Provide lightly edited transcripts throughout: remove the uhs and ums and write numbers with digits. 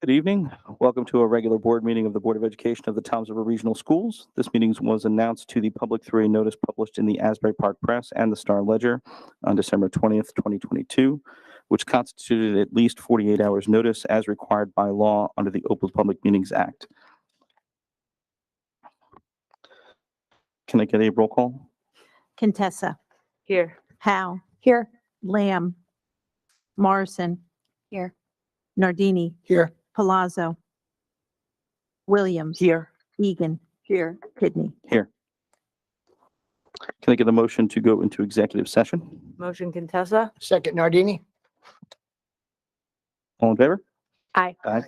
Good evening. Welcome to a regular board meeting of the Board of Education of the Toms River Regional Schools. This meeting was announced to the public through a notice published in the Asbury Park Press and the Star Ledger on December 20th, 2022, which constituted at least 48 hours notice as required by law under the Open Public Meetings Act. Can I get a roll call? Contessa, Here. Howe, Here. Lamb, Morrison, Here. Nardini, Here. Palazzo, Williams, Here. Egan, Here. Kidney. Here. Can I get a motion to go into executive session? Motion Contessa? Second Nardini. All in favor? Aye. Aye.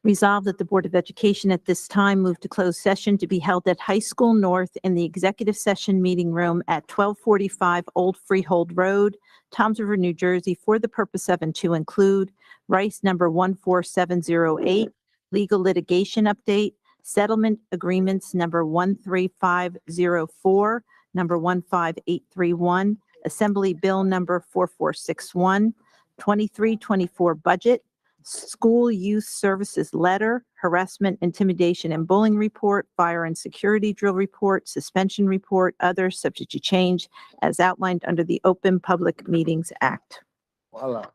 Resolved that the Board of Education at this time move to closed session to be held at High School North in the executive session meeting room at 1245 Old Freehold Road, Toms River, New Jersey, for the purpose of and to include Rice number 14708, legal litigation update, settlement agreements number 13504, number 15831, Assembly Bill number 4461, 2324 budget, school youth services letter, harassment, intimidation, and bullying report, fire and security drill report, suspension report, others subject to change as outlined under the Open Public Meetings Act. Voila.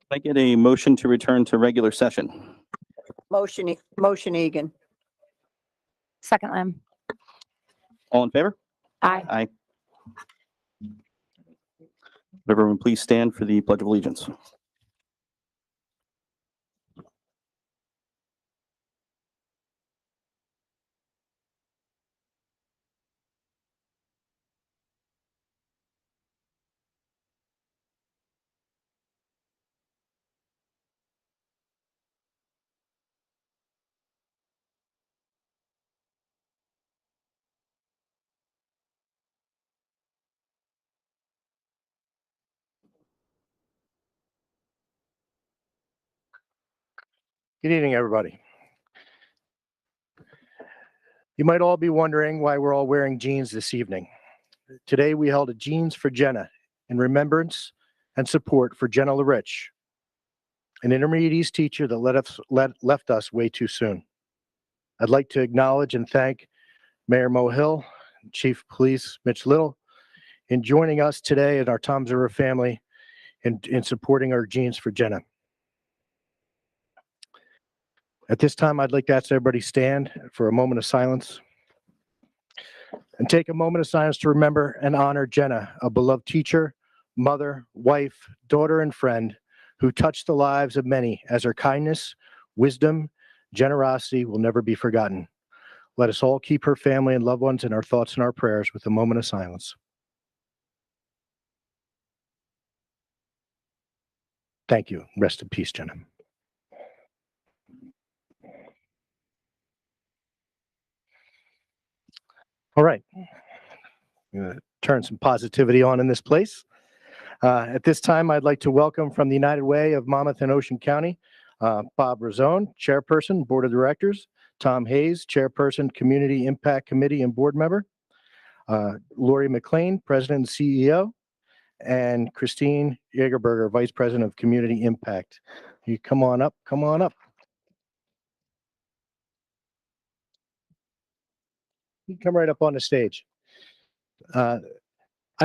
I get a motion to return to regular session? Motion Egan. Second Lamb. All in favor? Aye. Aye. Would everyone please stand for the Pledge of Allegiance? Good evening, everybody. You might all be wondering why we're all wearing jeans this evening. Today, we held a Jeans for Jenna in remembrance and support for Jenna LaRich, an intermediate East teacher that left us way too soon. I'd like to acknowledge and thank Mayor Mo Hill, Chief of Police Mitch Little, in joining us today and our Toms River family in supporting our Jeans for Jenna. At this time, I'd like to ask everybody stand for a moment of silence and take a moment of silence to remember and honor Jenna, a beloved teacher, mother, wife, daughter, and friend who touched the lives of many as her kindness, wisdom, generosity will never be forgotten. Let us all keep her family and loved ones in our thoughts and our prayers with a moment of silence. Thank you. Rest in peace, Jenna. All right. I'm going to turn some positivity on in this place. At this time, I'd like to welcome from the United Way of Monmouth and Ocean County, Bob Razone, Chairperson, Board of Directors, Tom Hayes, Chairperson, Community Impact Committee and Board Member, Lori McLean, President and CEO, and Christine Jagerberger, Vice President of Community Impact. You come on up, come on up. You come right up on the stage. I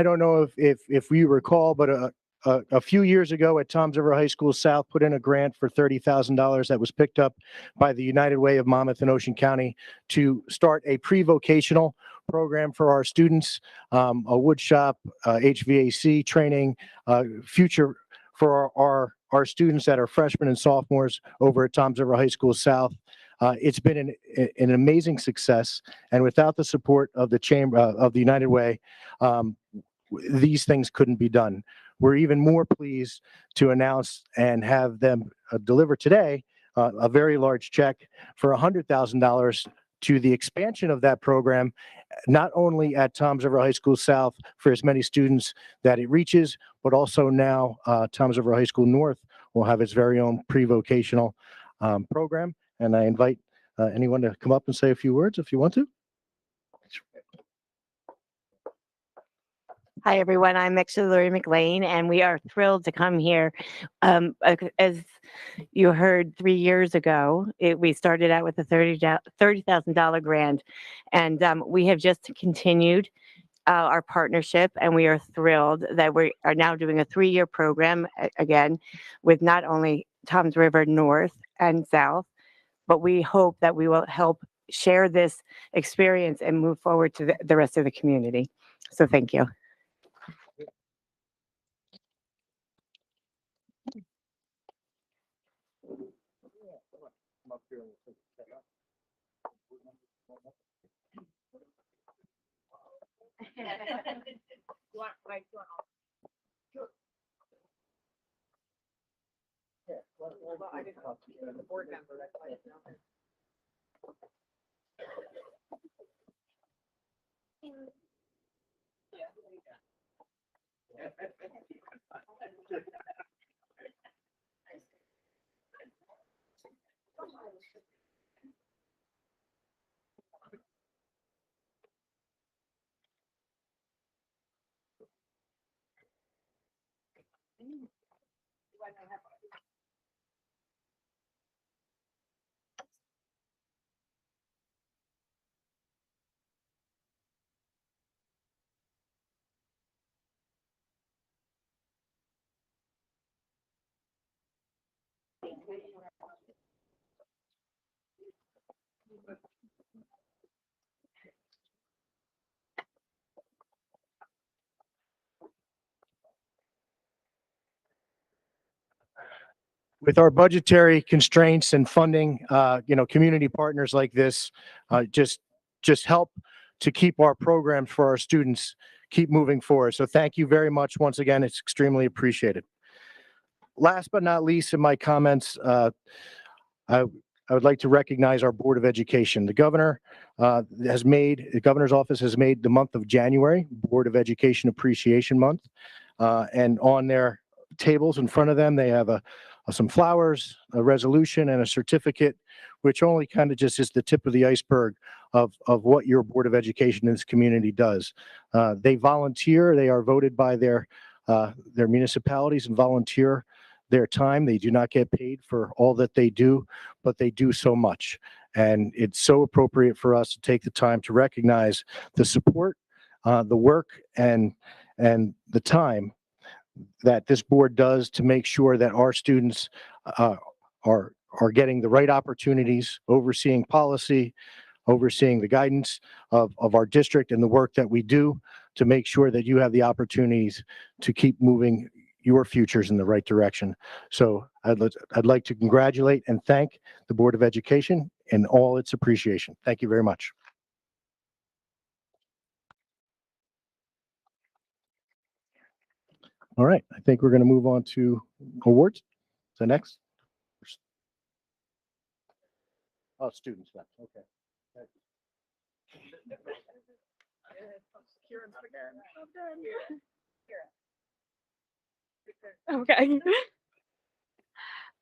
don't know if we recall, but a few years ago at Toms River High School South put in a grant for $30,000 that was picked up by the United Way of Monmouth and Ocean County to start a pre-vocational program for our students, a wood shop, HVAC training, future for our students that are freshmen and sophomores over at Toms River High School South. It's been an amazing success, and without the support of the chamber of the United Way, these things couldn't be done. We're even more pleased to announce and have them deliver today a very large check for $100,000 to the expansion of that program, not only at Toms River High School South for as many students that it reaches, but also now Toms River High School North will have its very own pre-vocational program. And I invite anyone to come up and say a few words if you want to. Hi, everyone. I'm actually Lori McLean, and we are thrilled to come here. As you heard 3 years ago, we started out with a $30,000 grant, and we have just continued our partnership, and we are thrilled that we are now doing a 3-year program again with not only Toms River North and South, but we hope that we will help share this experience and move forward to the rest of the community. So thank you. With our budgetary constraints and funding, community partners like this, just help to keep our programs for our students keep moving forward. So thank you very much once again. It's extremely appreciated. Last but not least, in my comments, I would like to recognize our Board of Education. The governor's office has made the month of January Board of Education Appreciation Month, and on their tables in front of them, they have some flowers, a resolution, and a certificate, which only kind of just is the tip of the iceberg of what your Board of Education in this community does. They volunteer. They are voted by their municipalities and volunteer their time. They do not get paid for all that they do, but they do so much. And it's so appropriate for us to take the time to recognize the support, the work, and the time that this board does to make sure that our students are getting the right opportunities, overseeing policy, overseeing the guidance of our district and the work that we do to make sure that you have the opportunities to keep moving your futures in the right direction. So I'd like to congratulate and thank the Board of Education and all its appreciation. Thank you very much. All right, I think we're going to move on to awards. So next. Oh, students next. Okay. Okay.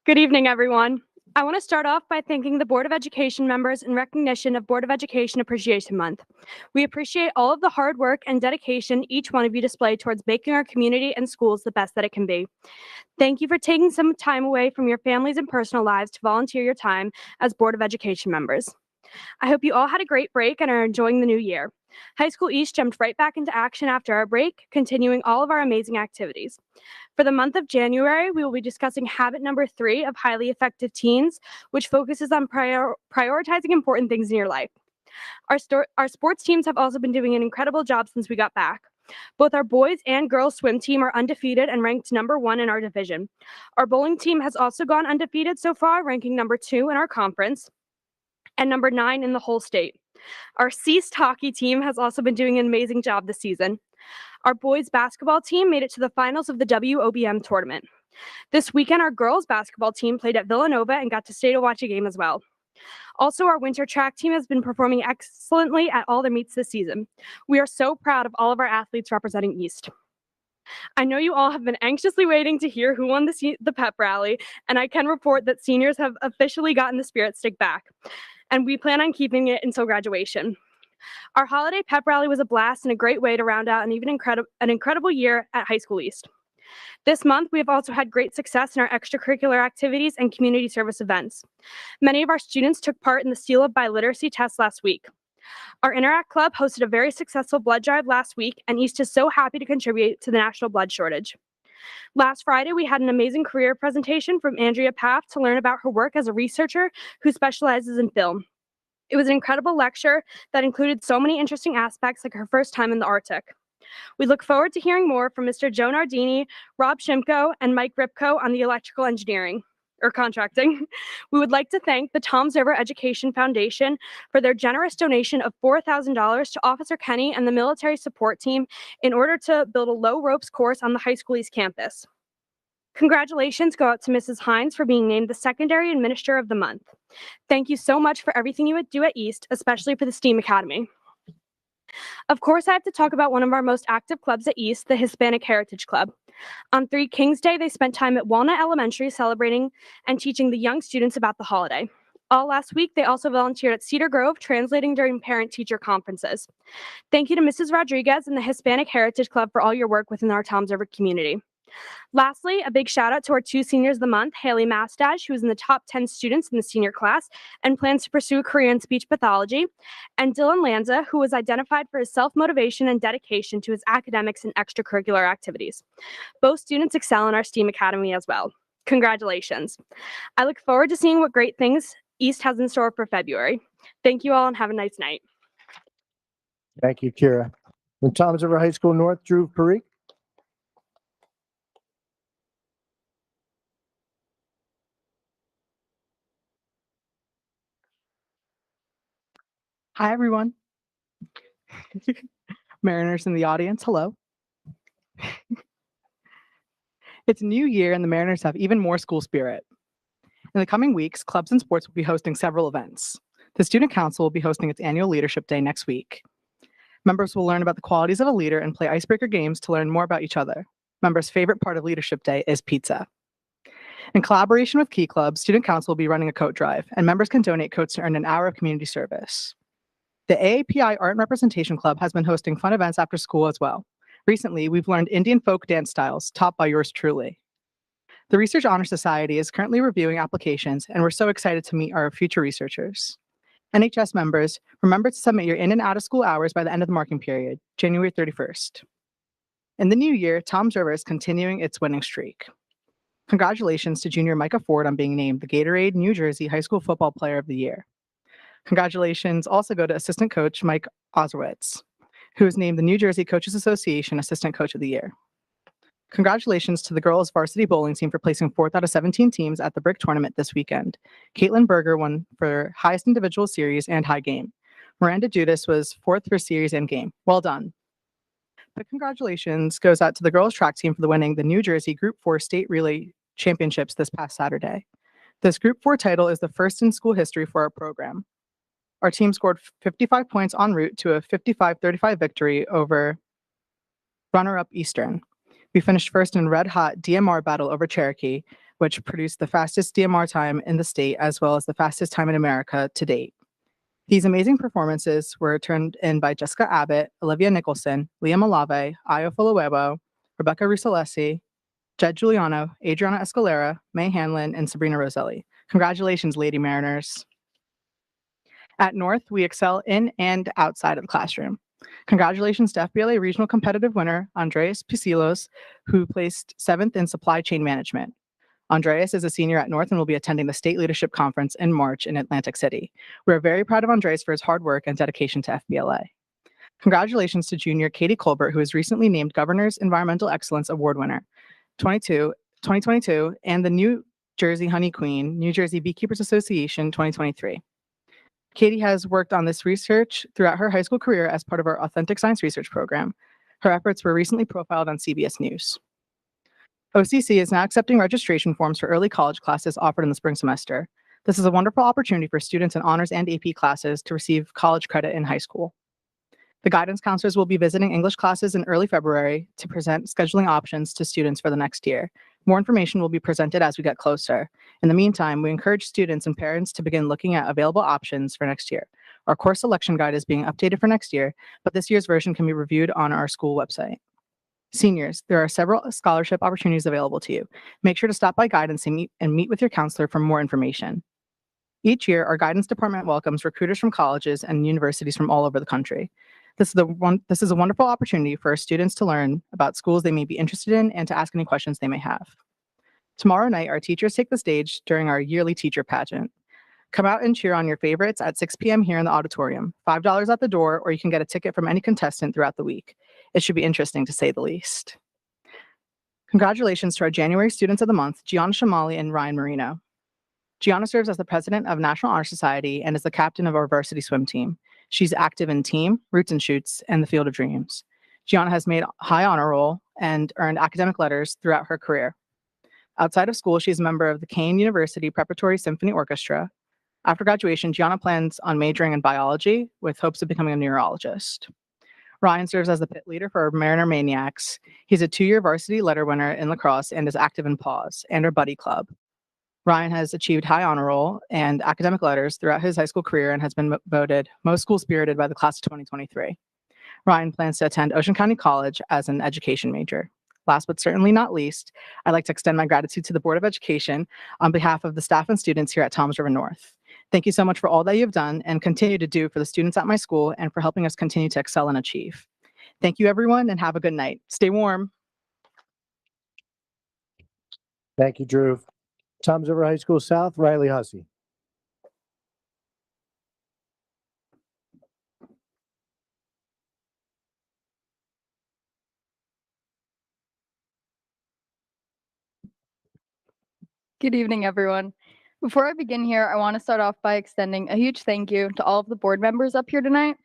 Good evening, everyone. I want to start off by thanking the Board of Education members in recognition of Board of Education Appreciation Month. We appreciate all of the hard work and dedication each one of you display towards making our community and schools the best that it can be. Thank you for taking some time away from your families and personal lives to volunteer your time as Board of Education members. I hope you all had a great break and are enjoying the new year. High School East jumped right back into action after our break, continuing all of our amazing activities. For the month of January, we will be discussing habit number 3 of highly effective teens, which focuses on prioritizing important things in your life. Our sports teams have also been doing an incredible job since we got back. Both our boys and girls swim team are undefeated and ranked number 1 in our division. Our bowling team has also gone undefeated so far, ranking number 2 in our conference and number 9 in the whole state. Our Seast hockey team has also been doing an amazing job this season. Our boys basketball team made it to the finals of the WOBM tournament. This weekend, our girls basketball team played at Villanova and got to stay to watch a game as well. Also, our winter track team has been performing excellently at all their meets this season. We are so proud of all of our athletes representing East. I know you all have been anxiously waiting to hear who won the pep rally, and I can report that seniors have officially gotten the spirit stick back, and we plan on keeping it until graduation. Our holiday pep rally was a blast and a great way to round out an incredible year at High School East. This month, we have also had great success in our extracurricular activities and community service events. Many of our students took part in the Seal of Biliteracy test last week. Our Interact Club hosted a very successful blood drive last week, and East is so happy to contribute to the national blood shortage. Last Friday, we had an amazing career presentation from Andrea Paff to learn about her work as a researcher who specializes in film. It was an incredible lecture that included so many interesting aspects, like her first time in the Arctic. We look forward to hearing more from Mr. Joe Nardini, Rob Shimko, and Mike Ripko on the electrical engineering or contracting. We would like to thank the Toms River Education Foundation for their generous donation of $4,000 to Officer Kenny and the military support team in order to build a low ropes course on the High School East campus. Congratulations go out to Mrs. Hines for being named the Secondary Administrator of the Month. Thank you so much for everything you would do at East, especially for the STEAM Academy. Of course, I have to talk about one of our most active clubs at East, the Hispanic Heritage Club. On 3 Kings Day, they spent time at Walnut Elementary celebrating and teaching the young students about the holiday. All last week, they also volunteered at Cedar Grove, translating during parent-teacher conferences. Thank you to Mrs. Rodriguez and the Hispanic Heritage Club for all your work within our Toms River community. Lastly, a big shout out to our 2 seniors of the month, Haley Mastach, who is in the top 10 students in the senior class and plans to pursue a career in speech pathology, and Dylan Lanza, who was identified for his self-motivation and dedication to his academics and extracurricular activities. Both students excel in our STEAM Academy as well. Congratulations. I look forward to seeing what great things East has in store for February. Thank you all and have a nice night. Thank you, Kira. From Toms River High School North, Drew Parikh. Hi, everyone. Mariners in the audience, hello. It's a new year and the Mariners have even more school spirit. In the coming weeks, clubs and sports will be hosting several events. The Student Council will be hosting its annual Leadership Day next week. Members will learn about the qualities of a leader and play icebreaker games to learn more about each other. Members' favorite part of Leadership Day is pizza. In collaboration with Key Club, Student Council will be running a coat drive, and members can donate coats to earn an hour of community service. The AAPI Art and Representation Club has been hosting fun events after school as well. Recently, we've learned Indian folk dance styles, taught by yours truly. The Research Honor Society is currently reviewing applications, and we're so excited to meet our future researchers. NHS members, remember to submit your in and out of school hours by the end of the marking period, January 31st. In the new year, Toms River is continuing its winning streak. Congratulations to junior Micah Ford on being named the Gatorade New Jersey High School Football Player of the Year. Congratulations also go to assistant coach Mike Oserwitz, who was named the New Jersey Coaches Association Assistant Coach of the Year. Congratulations to the girls varsity bowling team for placing 4th out of 17 teams at the Brick Tournament this weekend. Caitlin Berger won for highest individual series and high game. Miranda Judas was 4th for series and game. Well done. But congratulations goes out to the girls track team for winning the New Jersey Group 4 State Relay Championships this past Saturday. This Group 4 title is the first in school history for our program. Our team scored 55 points en route to a 55-35 victory over runner-up Eastern. We finished first in red-hot DMR battle over Cherokee, which produced the fastest DMR time in the state as well as the fastest time in America to date. These amazing performances were turned in by Jessica Abbott, Olivia Nicholson, Leah Malave, Ayo Fuluwebo, Rebecca Rusalesi, Jed Giuliano, Adriana Escalera, May Hanlon, and Sabrina Roselli. Congratulations, Lady Mariners. At North, we excel in and outside of the classroom. Congratulations to FBLA Regional Competitive winner, Andreas Pisilos, who placed 7th in Supply Chain Management. Andreas is a senior at North and will be attending the State Leadership Conference in March in Atlantic City. We are very proud of Andreas for his hard work and dedication to FBLA. Congratulations to junior Katie Colbert, who was recently named Governor's Environmental Excellence Award winner 2022 and the New Jersey Honey Queen, New Jersey Beekeepers Association 2023. Katie has worked on this research throughout her high school career as part of our Authentic Science Research program. Her efforts were recently profiled on CBS News. OCC is now accepting registration forms for early college classes offered in the spring semester. This is a wonderful opportunity for students in honors and AP classes to receive college credit in high school. The guidance counselors will be visiting English classes in early February to present scheduling options to students for the next year. More information will be presented as we get closer. In the meantime, we encourage students and parents to begin looking at available options for next year. Our course selection guide is being updated for next year, but this year's version can be reviewed on our school website. Seniors, there are several scholarship opportunities available to you. Make sure to stop by guidance and meet with your counselor for more information. Each year, our guidance department welcomes recruiters from colleges and universities from all over the country. This is a wonderful opportunity for our students to learn about schools they may be interested in and to ask any questions they may have. Tomorrow night, our teachers take the stage during our yearly teacher pageant. Come out and cheer on your favorites at 6 p.m. here in the auditorium. $5 at the door, or you can get a ticket from any contestant throughout the week. It should be interesting to say the least. Congratulations to our January Students of the Month, Gianna Shamali and Ryan Marino. Gianna serves as the president of National Honor Society and is the captain of our varsity swim team. She's active in team, roots and shoots, and the Field of Dreams. Gianna has made high honor roll and earned academic letters throughout her career. Outside of school, she's a member of the Kane University Preparatory Symphony Orchestra. After graduation, Gianna plans on majoring in biology with hopes of becoming a neurologist. Ryan serves as the pit leader for our Mariner Maniacs. He's a 2-year varsity letter winner in lacrosse and is active in PAWS and our Buddy Club. Ryan has achieved high honor roll and academic letters throughout his high school career and has been voted most school-spirited by the class of 2023. Ryan plans to attend Ocean County College as an education major. Last but certainly not least, I'd like to extend my gratitude to the Board of Education on behalf of the staff and students here at Toms River North. Thank you so much for all that you've done and continue to do for the students at my school and for helping us continue to excel and achieve. Thank you, everyone, and have a good night. Stay warm. Thank you, Drew. Toms River High School South, Riley Hussey. Good evening, everyone. Before I begin here, I want to start off by extending a huge thank you to all of the board members up here tonight.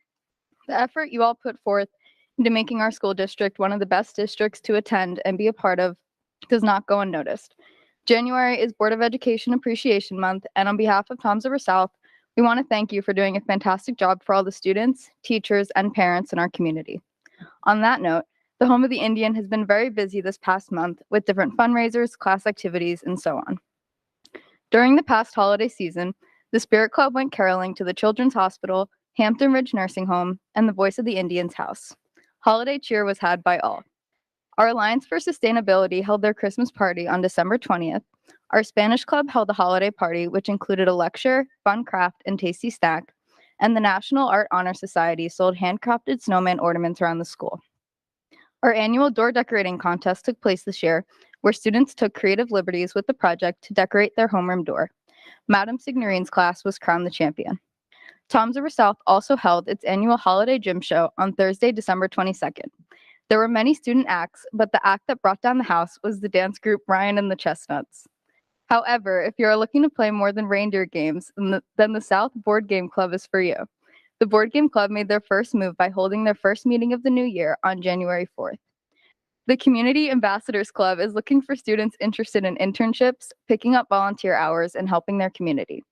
The effort you all put forth into making our school district one of the best districts to attend and be a part of does not go unnoticed. January is Board of Education Appreciation Month, and on behalf of Toms River South, we want to thank you for doing a fantastic job for all the students, teachers, and parents in our community. On that note, the Home of the Indian has been very busy this past month with different fundraisers, class activities, and so on. During the past holiday season, the Spirit Club went caroling to the Children's Hospital, Hampton Ridge Nursing Home, and the Voice of the Indians House. Holiday cheer was had by all. Our Alliance for Sustainability held their Christmas party on December 20th. Our Spanish Club held a holiday party, which included a lecture, fun craft, and tasty snack, and the National Art Honor Society sold handcrafted snowman ornaments around the school. Our annual door decorating contest took place this year, where students took creative liberties with the project to decorate their homeroom door. Madam Signorine's class was crowned the champion. Toms River South also held its annual holiday gym show on Thursday, December 22nd. There were many student acts, but the act that brought down the house was the dance group Ryan and the Chestnuts. However, if you are looking to play more than reindeer games, then the South Board Game Club is for you. The Board Game Club made their first move by holding their first meeting of the new year on January 4th. The Community Ambassadors Club is looking for students interested in internships, picking up volunteer hours, and helping their community.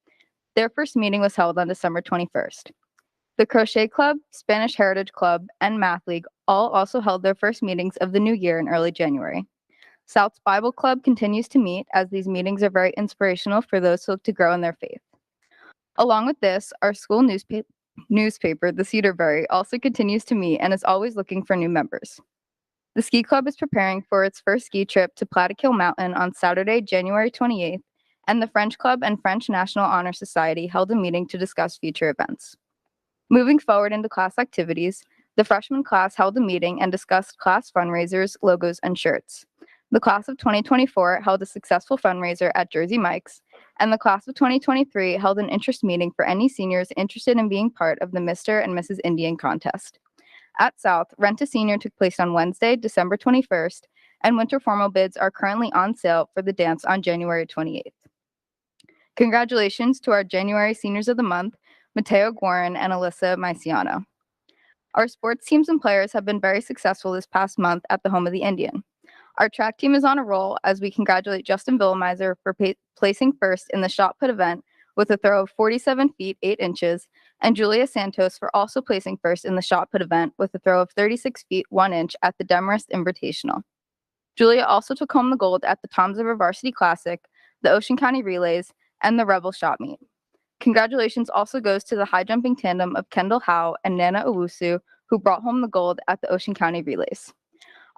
Their first meeting was held on December 21st. The Crochet Club, Spanish Heritage Club, and Math League all also held their first meetings of the new year in early January. South's Bible Club continues to meet, as these meetings are very inspirational for those who look to grow in their faith. Along with this, our school newspaper, The Cedarberry, also continues to meet and is always looking for new members. The Ski Club is preparing for its first ski trip to Plattekill Mountain on Saturday, January 28th, and the French Club and French National Honor Society held a meeting to discuss future events. Moving forward into class activities, the freshman class held a meeting and discussed class fundraisers, logos, and shirts. The class of 2024 held a successful fundraiser at Jersey Mike's, and the class of 2023 held an interest meeting for any seniors interested in being part of the Mr. and Mrs. Indian contest. At South, Rent a Senior took place on Wednesday, December 21st, and winter formal bids are currently on sale for the dance on January 28th. Congratulations to our January Seniors of the Month, Mateo Guarin and Alyssa Maiciano. Our sports teams and players have been very successful this past month at the Home of the Indian. Our track team is on a roll as we congratulate Justin Villamizer for placing first in the shot put event with a throw of 47 feet 8 inches, and Julia Santos for also placing first in the shot put event with a throw of 36 feet 1 inch at the Demarest Invitational. Julia also took home the gold at the Toms River Varsity Classic, the Ocean County Relays, and the Rebel Shot Meet. Congratulations also goes to the high jumping tandem of Kendall Howe and Nana Owusu, who brought home the gold at the Ocean County Relays.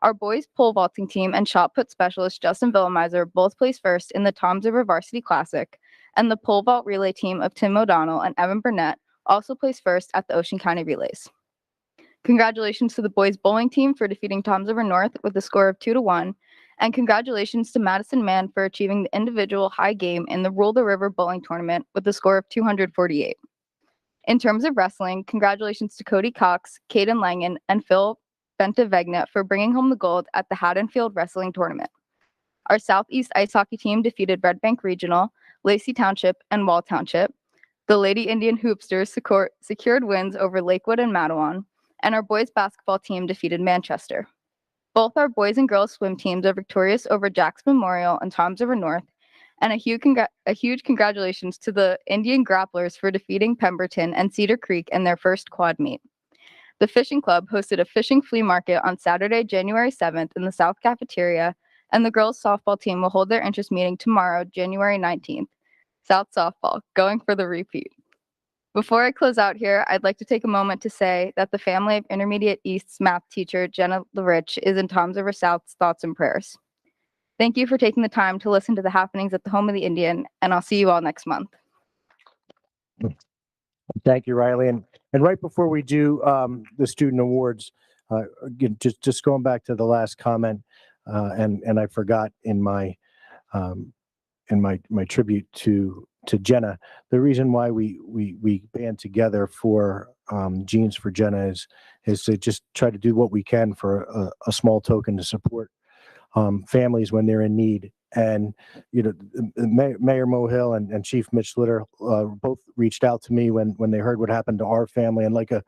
Our boys pole vaulting team and shot put specialist Justin Villamizer both placed first in the Toms River Varsity Classic, and the pole vault relay team of Tim O'Donnell and Evan Burnett also placed first at the Ocean County Relays. Congratulations to the boys bowling team for defeating Toms River North with a score of 2-1, and congratulations to Madison Mann for achieving the individual high game in the Rule the River bowling tournament with a score of 248. In terms of wrestling, congratulations to Cody Cox, Caden Langen, and Phil Bentavegna for bringing home the gold at the Haddonfield Wrestling Tournament. Our Southeast Ice Hockey team defeated Red Bank Regional, Lacey Township, and Wall Township. The Lady Indian Hoopsters secured wins over Lakewood and Matawan, and our boys basketball team defeated Manchester. Both our boys and girls swim teams are victorious over Jack's Memorial and Toms River North, and a huge congratulations to the Indian Grapplers for defeating Pemberton and Cedar Creek in their first quad meet. The Fishing Club hosted a fishing flea market on Saturday, January 7th in the South Cafeteria, and the girls softball team will hold their interest meeting tomorrow, January 19th. South Softball, going for the repeat. Before I close out here, I'd like to take a moment to say that the family of Intermediate East's math teacher, Jenna LaRich, is in Toms River South's thoughts and prayers. Thank you for taking the time to listen to the happenings at the Home of the Indian, and I'll see you all next month. Thank you, Riley. And right before we do the student awards, again, just going back to the last comment, and I forgot in my tribute to Jenna, the reason why we band together for Jeans for Jenna is to just try to do what we can for a small token to support families when they're in need. And, Mayor Mohill and Chief Mitch Litter both reached out to me when they heard what happened to our family, and like a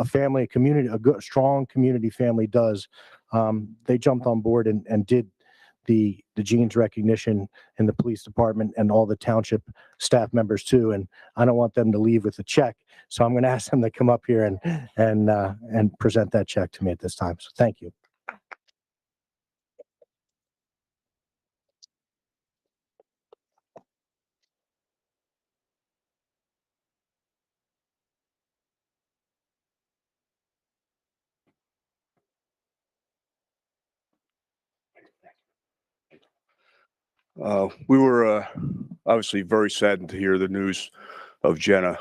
family, a community, a good, strong community family does, they jumped on board and did the jeans recognition in the police department and all the township staff members too. And I don't want them to leave with a check, so I'm going to ask them to come up here and present that check to me at this time. So thank you. We were obviously very saddened to hear the news of Jenna.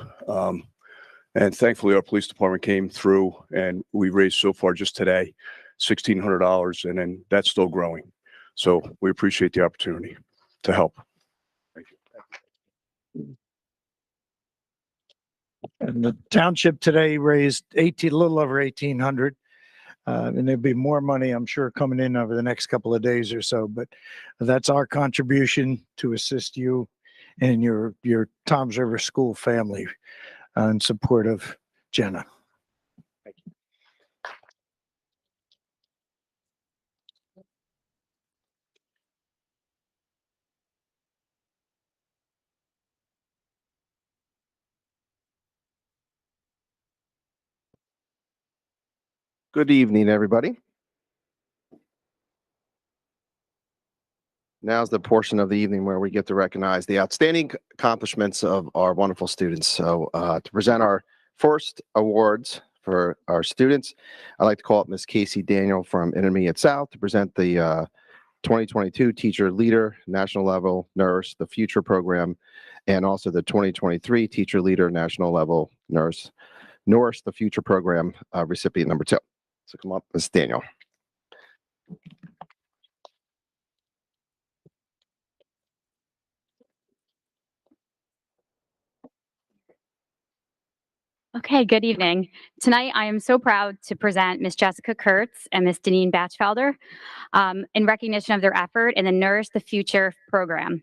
And thankfully, our police department came through and we raised so far just today $1,600, and then that's still growing. So we appreciate the opportunity to help. Thank you. And the township today raised a little over 1,800. And there'll be more money, I'm sure, coming in over the next couple of days or so. But that's our contribution to assist you and your Toms River School family in support of Jenna. Thank you. Good evening, everybody. Now's the portion of the evening where we get to recognize the outstanding accomplishments of our wonderful students. So to present our first awards for our students, I'd like to call up Ms. Casey Daniel from Intermediate South to present the 2022 Teacher Leader National Level Nurse, the Future Program, and also the 2023 Teacher Leader National Level Nurse, Norris, the Future Program recipient number 2. So come up, Ms. Daniel. Okay, good evening. Tonight, I am so proud to present Ms. Jessica Kurtz and Ms. Deneen Batchfelder in recognition of their effort in the Nourish the Future program.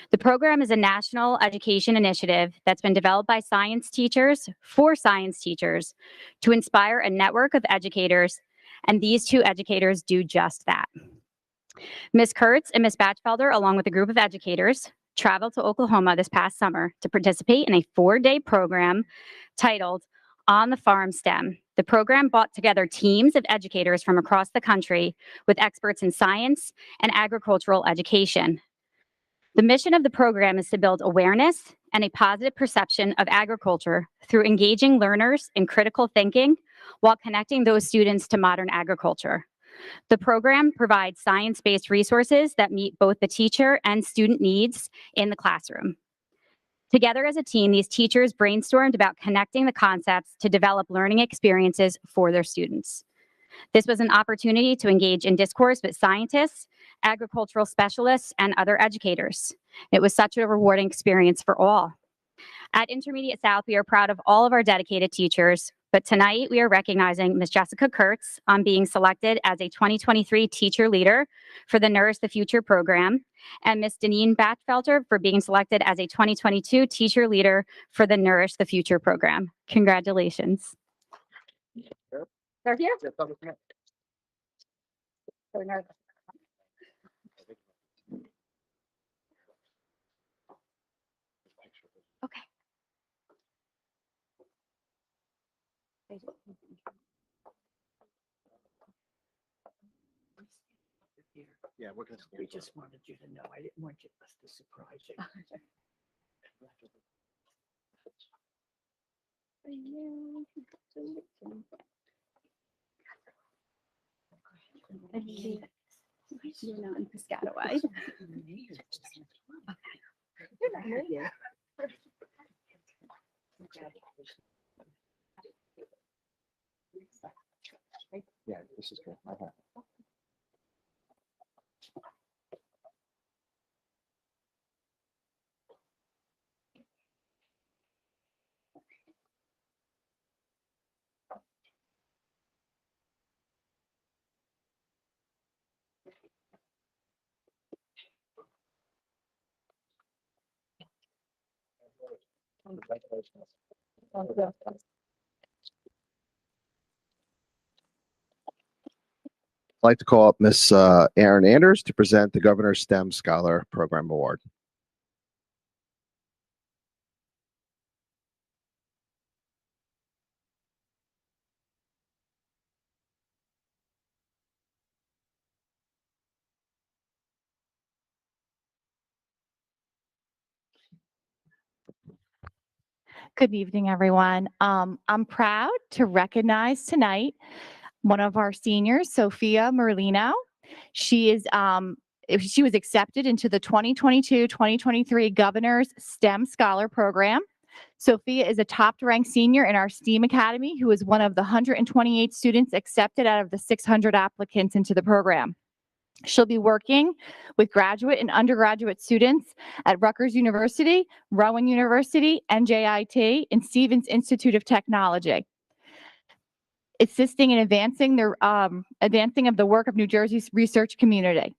The program is a national education initiative that's been developed by science teachers for science teachers to inspire a network of educators, and these 2 educators do just that. Ms. Kurtz and Ms. Batchfelder, along with a group of educators, traveled to Oklahoma this past summer to participate in a 4-day program titled On the Farm STEM. The program brought together teams of educators from across the country with experts in science and agricultural education. The mission of the program is to build awareness and a positive perception of agriculture through engaging learners in critical thinking while connecting those students to modern agriculture. The program provides science-based resources that meet both the teacher and student needs in the classroom. Together as a team, these teachers brainstormed about connecting the concepts to develop learning experiences for their students. This was an opportunity to engage in discourse with scientists, agricultural specialists, and other educators. It was such a rewarding experience for all. At Intermediate South, we are proud of all of our dedicated teachers, but tonight we are recognizing Ms. Jessica Kurtz on being selected as a 2023 Teacher Leader for the Nourish the Future program, and Ms. Deneen Batchfelder for being selected as a 2022 Teacher Leader for the Nourish the Future program. Congratulations. They're here. Okay. Yeah, we're going We just wanted you to know. I didn't want us to surprise you. You're not in Piscataway. Yeah, this is good. I'd like to call up Miss Erin Anders to present the Governor's STEM Scholar Program Award. Good evening, everyone. I'm proud to recognize tonight one of our seniors, Sophia Merlino. She was accepted into the 2022-2023 Governor's STEM Scholar Program. Sophia is a top-ranked senior in our STEAM Academy who is one of the 128 students accepted out of the 600 applicants into the program. She'll be working with graduate and undergraduate students at Rutgers University, Rowan University, NJIT, and Stevens Institute of Technology, assisting in advancing of the work of New Jersey's research community.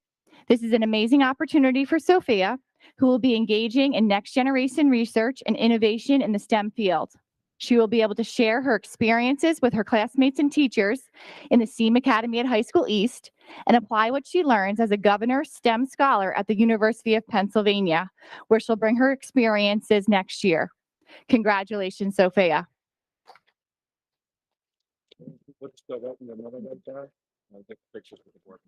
This is an amazing opportunity for Sophia, who will be engaging in next generation research and innovation in the STEM field. She will be able to share her experiences with her classmates and teachers in the STEAM Academy at High School East and apply what she learns as a Governor STEM Scholar at the University of Pennsylvania, where she'll bring her experiences next year. Congratulations, Sophia. Let's go up in the middle of that guy. I'll take pictures with the board.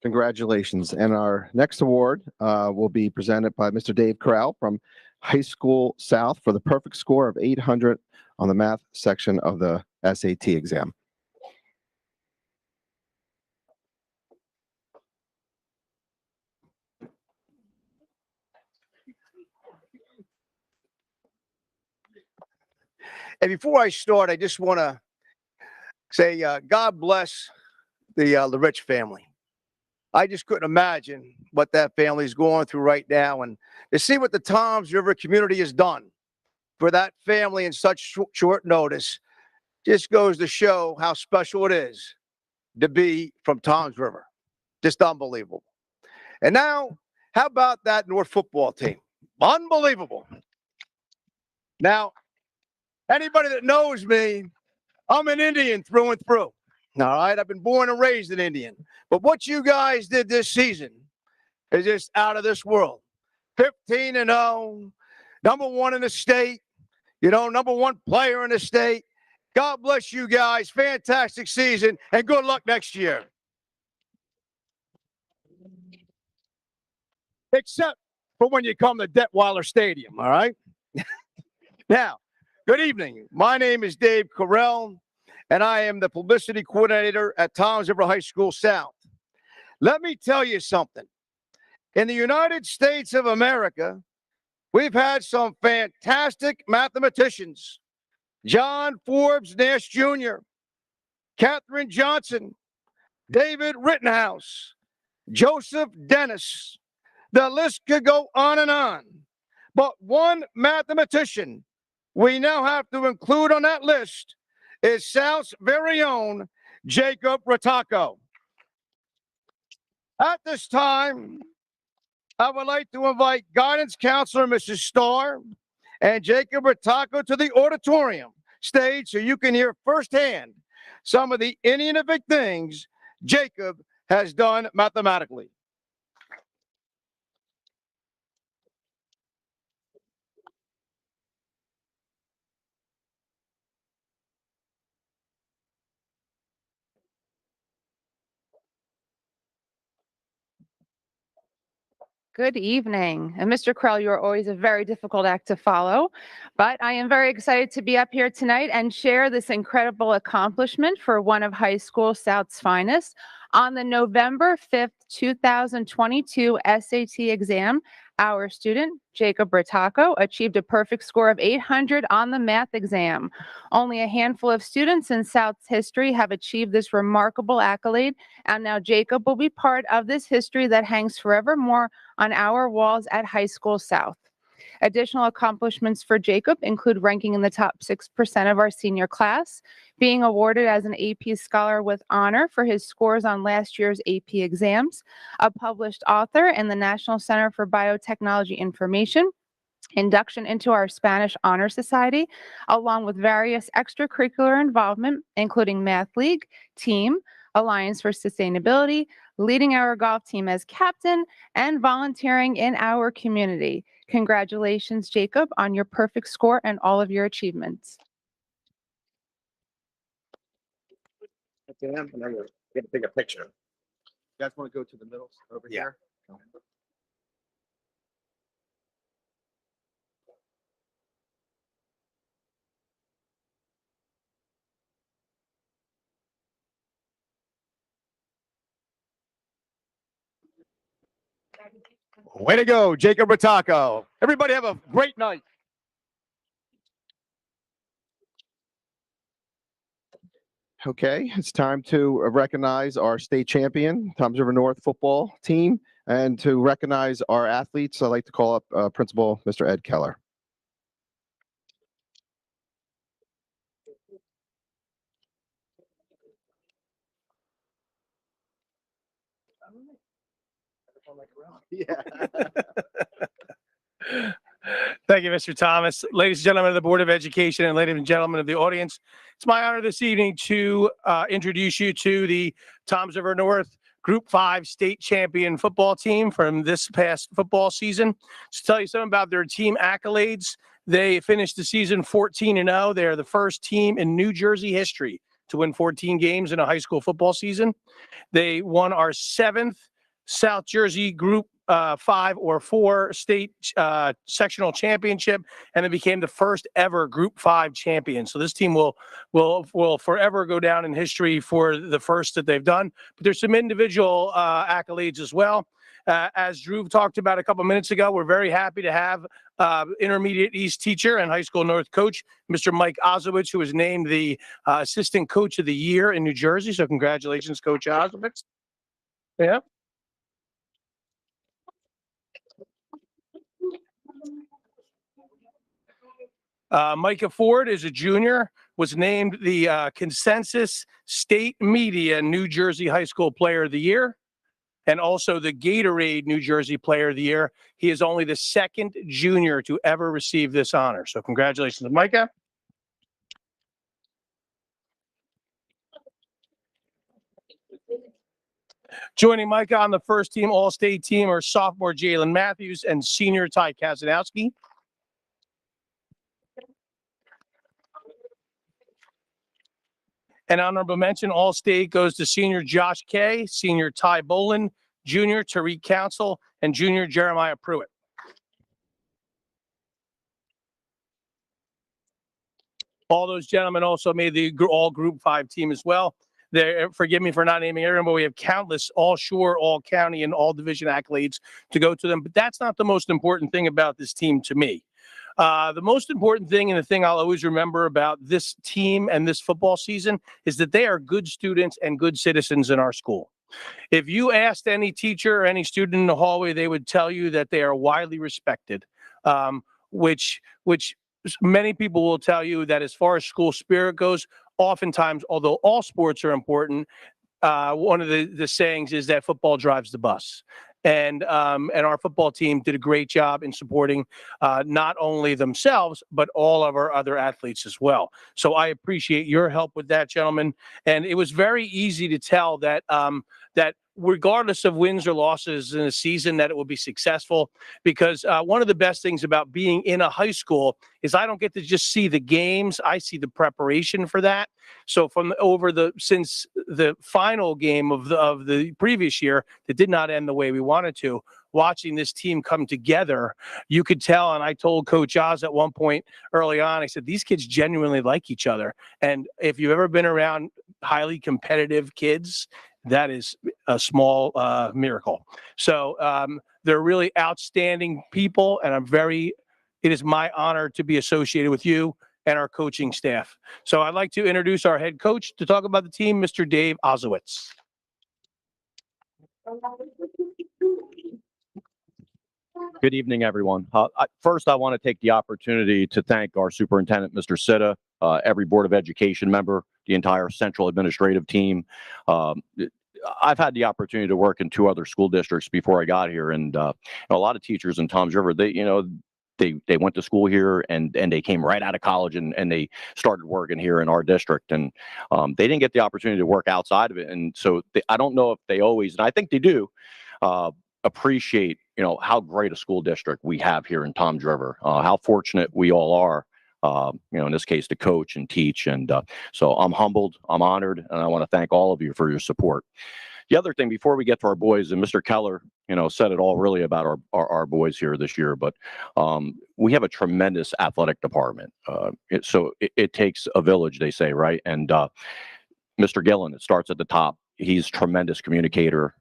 Congratulations. And our next award will be presented by Mr. Dave Corral from High School South for the perfect score of 800 on the math section of the SAT exam. And before I start, I just want to say, God bless the Rich family. I just couldn't imagine what that family is going through right now. And to see what the Toms River community has done for that family in such short notice just goes to show how special it is to be from Toms River. Just unbelievable. And now, how about that North football team? Unbelievable. Now, anybody that knows me, I'm an Indian through and through. All right, I've been born and raised an Indian. But what you guys did this season is just out of this world. 15-0, number one in the state, number one player in the state. God bless you guys. Fantastic season, and good luck next year. Except for when you come to Detweiler Stadium, all right? Now, good evening. My name is Dave Corral, and I am the publicity coordinator at Toms River High School South. Let me tell you something. In the United States of America, we've had some fantastic mathematicians. John Forbes Nash Jr., Katherine Johnson, David Rittenhouse, Joseph Dennis. The list could go on and on. But one mathematician we now have to include on that list is South's very own Jacob Rattacco. At this time, I would like to invite guidance counselor Mrs. Starr and Jacob Rattacco to the auditorium stage so you can hear firsthand some of the innovative things Jacob has done mathematically. Good evening. And Mr. Krell, you are always a very difficult act to follow, but I am very excited to be up here tonight and share this incredible accomplishment for one of High School South's finest. On the November 5th, 2022 SAT exam, our student, Jacob Bertacco, achieved a perfect score of 800 on the math exam. Only a handful of students in South's history have achieved this remarkable accolade, and now Jacob will be part of this history that hangs forevermore on our walls at High School South. Additional accomplishments for Jacob include ranking in the top 6% of our senior class, being awarded as an AP Scholar with honor for his scores on last year's AP exams, a published author in the National Center for Biotechnology Information, induction into our Spanish Honor Society, along with various extracurricular involvement, including Math League, Team, Alliance for Sustainability, leading our golf team as captain, and volunteering in our community. Congratulations, Jacob, on your perfect score and all of your achievements. And then we're gonna take a picture. You guys want to go to the middle over here? Way to go, Jacob Bertacco. Everybody have a great night. Okay, it's time to recognize our state champion, Toms River North football team, and to recognize our athletes. I'd like to call up Principal Mr. Ed Keller. Yeah. Thank you, Mr. Thomas. Ladies and gentlemen of the Board of Education and ladies and gentlemen of the audience, it's my honor this evening to introduce you to the Toms River North Group 5 state champion football team from this past football season. To tell you something about their team accolades, they finished the season 14-0. They are the first team in New Jersey history to win 14 games in a high school football season. They won our 7th South Jersey Group 5 or 4 state sectional championship, and it became the first ever Group 5 champion. So this team will forever go down in history for the first that they've done. But there's some individual accolades as well. As Drew talked about a couple minutes ago, we're very happy to have Intermediate East teacher and High School North coach, Mr. Mike Ozowitz, who was named the Assistant Coach of the Year in New Jersey. So congratulations, Coach Ozowitz. Yeah. Micah Ford is a junior, was named the Consensus State Media New Jersey High School Player of the Year, and also the Gatorade New Jersey Player of the Year. He is only the second junior to ever receive this honor. So congratulations, Micah. Joining Micah on the first team All-State team are sophomore Jalen Matthews and senior Ty Kazanowski. An honorable mention, All-State goes to senior Josh Kay, senior Ty Bolin, junior Tariq Council, and junior Jeremiah Pruitt. All those gentlemen also made the all Group 5 team as well. Forgive me for not naming everyone, but we have countless all-shore, all-county, and all-division accolades to go to them. But that's not the most important thing about this team to me. The most important thing, and the thing I'll always remember about this team and this football season, is that they are good students and good citizens in our school. If you asked any teacher or any student in the hallway, they would tell you that they are widely respected, which many people will tell you that as far as school spirit goes, oftentimes, although all sports are important, one of the sayings is that football drives the bus. And our football team did a great job in supporting not only themselves, but all of our other athletes as well. So I appreciate your help with that, gentlemen. And it was very easy to tell that that regardless of wins or losses in a season, that it will be successful, because one of the best things about being in a high school is I don't get to just see the games. I see the preparation for that. So since the final game of the previous year that did not end the way we wanted to, watching this team come together, you could tell. And I told Coach Oz at one point early on, I said, these kids genuinely like each other. And if you've ever been around highly competitive kids, that is a small miracle. So they're really outstanding people, and it is my honor to be associated with you and our coaching staff. So I'd like to introduce our head coach to talk about the team, Mr. Dave Ozowitz. Good evening, everyone. First, I want to take the opportunity to thank our superintendent, Mr. Sitta, every Board of Education member, the entire central administrative team. I've had the opportunity to work in 2 other school districts before I got here, and a lot of teachers in Toms River, they went to school here and they came right out of college and they started working here in our district, and they didn't get the opportunity to work outside of it. And so I don't know if they always, and I think they do, appreciate, how great a school district we have here in Toms River, how fortunate we all are, in this case, to coach and teach. And so I'm humbled, I'm honored, and I want to thank all of you for your support. The other thing, before we get to our boys, and Mr. Keller, said it all really about our boys here this year, but we have a tremendous athletic department. It takes a village, they say, right? And Mr. Gillen, it starts at the top. He's a tremendous communicator.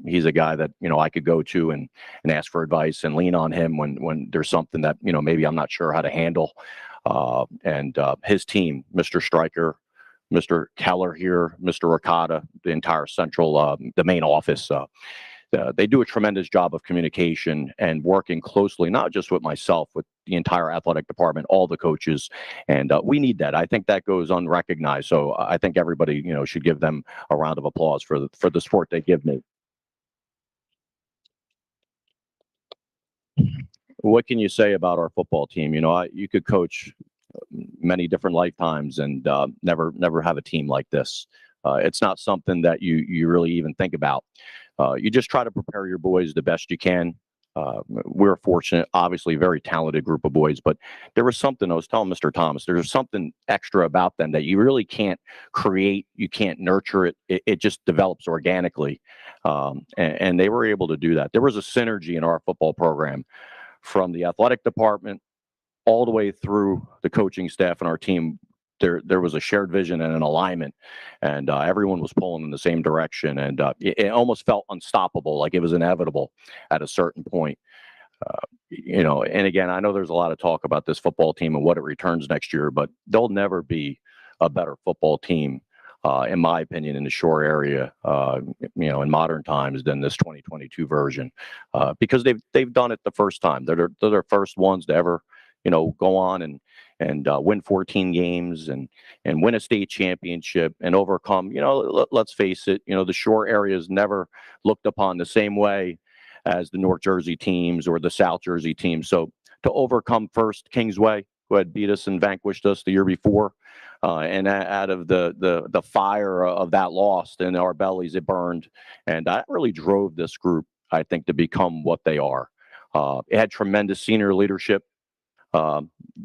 He's a guy that, I could go to and ask for advice and lean on him when there's something that, maybe I'm not sure how to handle. And his team, Mr. Stryker, Mr. Keller here, Mr. Ricotta, the entire central, the main office, they do a tremendous job of communication and working closely, not just with myself, with the entire athletic department, all the coaches. And we need that. I think that goes unrecognized. So I think everybody, should give them a round of applause for the support they give me. What can you say about our football team? You could coach many different lifetimes and never have a team like this. It's not something that you really even think about. You just try to prepare your boys the best you can. We're fortunate, obviously, very talented group of boys, but there was something, I was telling Mr. Thomas, there's something extra about them that you really can't create, you can't nurture it. It just develops organically. And they were able to do that. There was a synergy in our football program from the athletic department all the way through the coaching staff and our team. There was a shared vision and an alignment, and everyone was pulling in the same direction, and it almost felt unstoppable, like it was inevitable at a certain point. And again, I know there's a lot of talk about this football team and what it returns next year, but there'll never be a better football team, in my opinion, in the shore area, in modern times than this 2022 version, because they've done it the first time. They're the first ones to ever, go on and win 14 games and win a state championship and overcome, let's face it, the shore areas never looked upon the same way as the North Jersey teams or the South Jersey teams. So to overcome first Kingsway, who had beat us and vanquished us the year before, and out of the fire of that loss in our bellies, it burned. And that really drove this group, I think, to become what they are. It had tremendous senior leadership.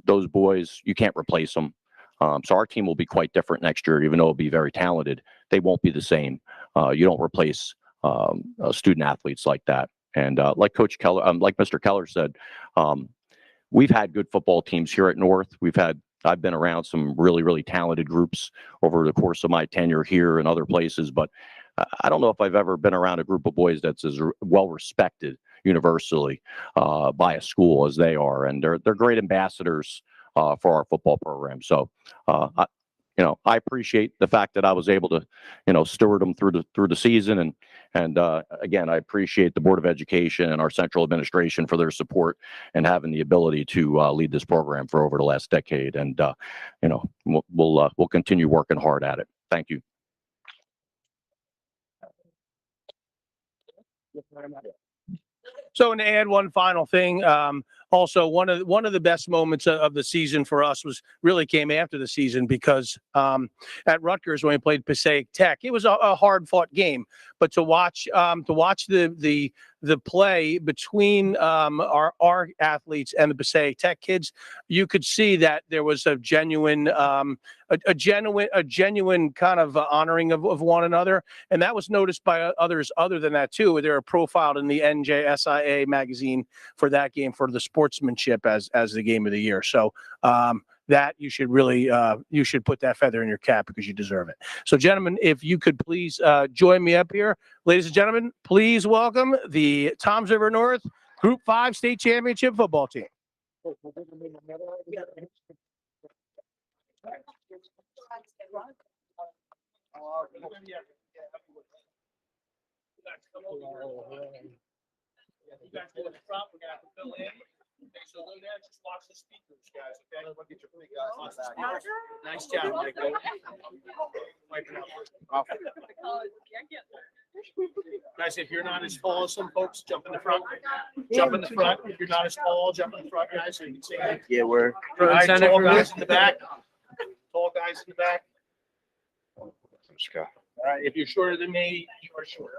Those boys, you can't replace them. So our team will be quite different next year, even though it'll be very talented. They won't be the same. You don't replace student athletes like that. And like Coach Keller, like Mr. Keller said, we've had good football teams here at North. I've been around some really, really talented groups over the course of my tenure here and other places, but I don't know if I've ever been around a group of boys that's as well respected universally by a school as they are, and they're great ambassadors for our football program. So I appreciate the fact that I was able to steward them through the season, and again, I appreciate the Board of Education and our central administration for their support and having the ability to lead this program for over the last decade. And we'll continue working hard at it. Thank you. So, and to add one final thing, also one of the best moments of the season for us really came after the season, because at Rutgers, when we played Passaic Tech, it was a hard fought game, but to watch the play between our athletes and the Passaic Tech kids, you could see that there was a genuine kind of honoring of one another, and that was noticed by others other than that too. They were profiled in the NJSIA magazine for that game for the sportsmanship as the game of the year. So that you should really, you should put that feather in your cap because you deserve it. So gentlemen, if you could please join me up here. Ladies and gentlemen, please welcome the Toms River North Group 5 State Championship football team. You guys go in the front, we're gonna have to fill in. Okay, so go there, just watch the speakers, guys, okay? Get your big guys on back. Nice job, Michael. Wiping out. Guys, if you're not as tall as some folks, jump in the front. Jump in the front. If you're not as tall, jump in the front, guys, so you can see. Yeah, we're. All right, tall guys in the back. Tall guys in the back. All right, if you're shorter than me, you are shorter.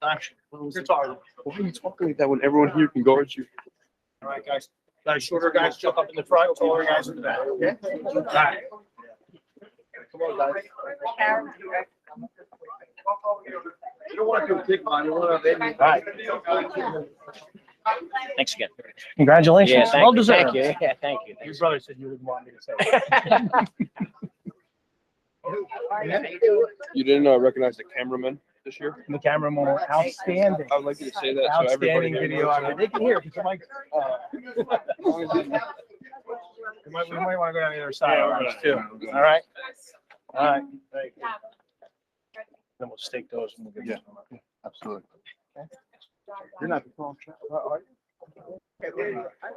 I'm short. You're taller. Why are you talking like that when everyone here can guard you? All right, guys. Guys, shorter guys jump up in the front, taller guys in the back. Okay? All right. Come on, guys. You don't want to do a big one. You want to. All right. Thanks again. Congratulations. Yeah, thank Well you. deserved. Thank you. Yeah, thank you. Your brother said you didn't want me to say it. You didn't recognize the cameraman this year? The cameraman, outstanding. I would like you to say that so everybody Outstanding here video. knows. I mean, they can hear. Because we might want to go down the other side of ours too. All right. All right. Thank you. Then we'll stake those and we'll get them. Absolutely. You're not the phone.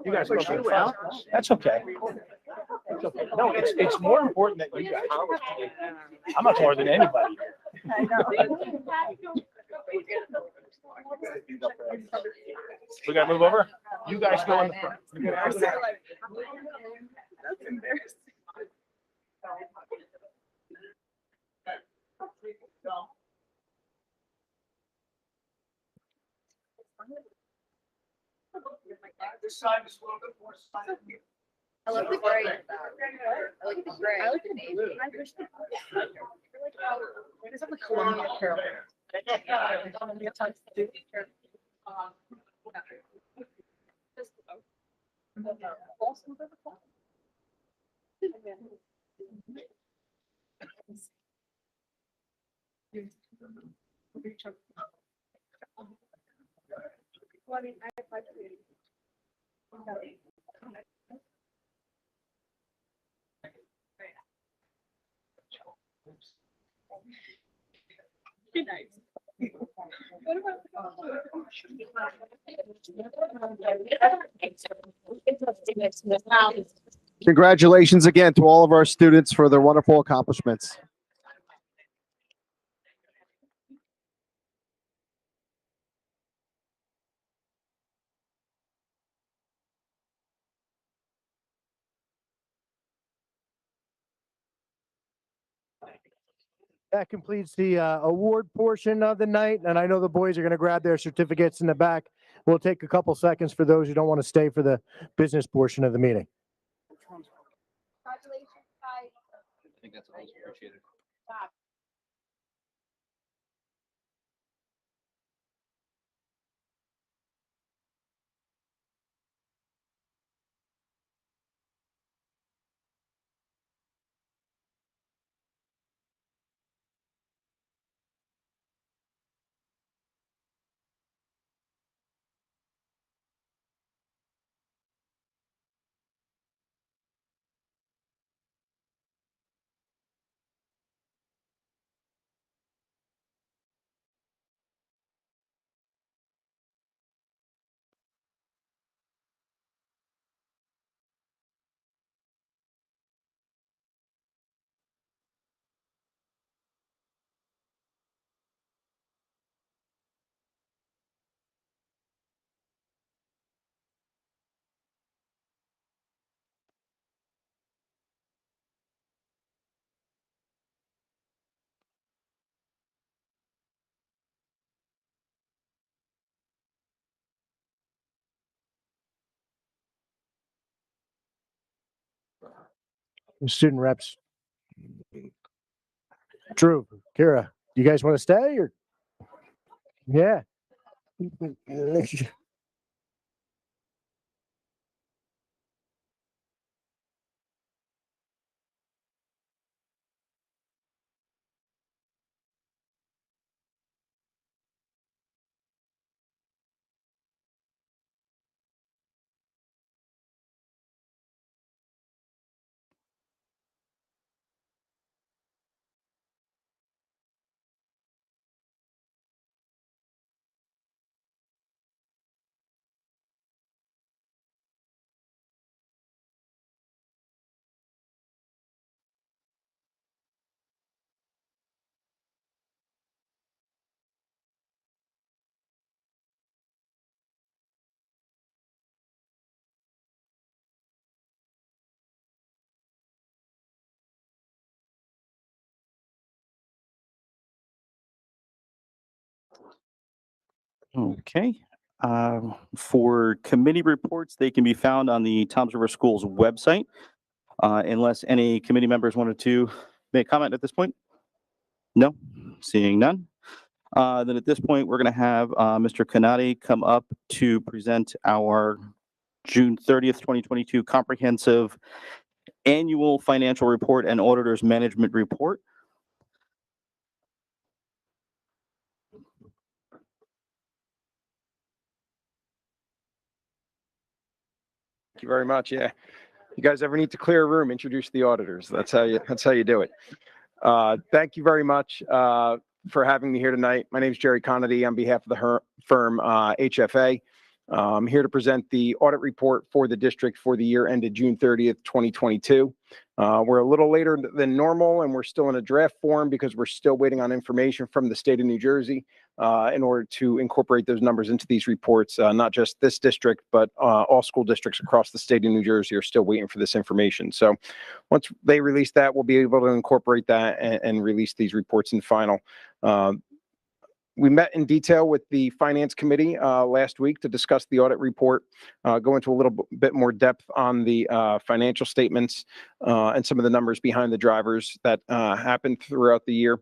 You guys go to the front. That's okay. It's okay. No, it's more important that you guys. I'm not taller than anybody. We gotta move over. You guys go in the front. That's embarrassing. This side is a little bit more silent. I love the gray. I like the gray. I like the navy. I wish the. It's like Colonial Carolina. Congratulations again to all of our students for their wonderful accomplishments. That completes the award portion of the night, and I know the boys are going to grab their certificates in the back. We'll take a couple seconds for those who don't want to stay for the business portion of the meeting. I think that's always appreciated. Student reps. Drew, Kira, you guys want to stay or? Yeah. Okay. For committee reports, they can be found on the Toms River Schools website. Unless any committee members wanted to make comment at this point? No? Seeing none? Then at this point, we're going to have Mr. Kanati come up to present our June 30th, 2022 comprehensive annual financial report and auditor's management report. Thank you very much. Yeah. You guys ever need to clear a room, introduce the auditors. That's how you do it. Thank you very much for having me here tonight. My name is Jerry Conady on behalf of the firm HFA. I'm here to present the audit report for the district for the year ended June 30th, 2022. We're a little later than normal, and we're still in a draft form because we're still waiting on information from the state of New Jersey in order to incorporate those numbers into these reports. Not just this district, but all school districts across the state of New Jersey are still waiting for this information. So once they release that, we'll be able to incorporate that and release these reports in final. We met in detail with the Finance Committee last week to discuss the audit report, go into a little bit more depth on the financial statements and some of the numbers behind the drivers that happened throughout the year.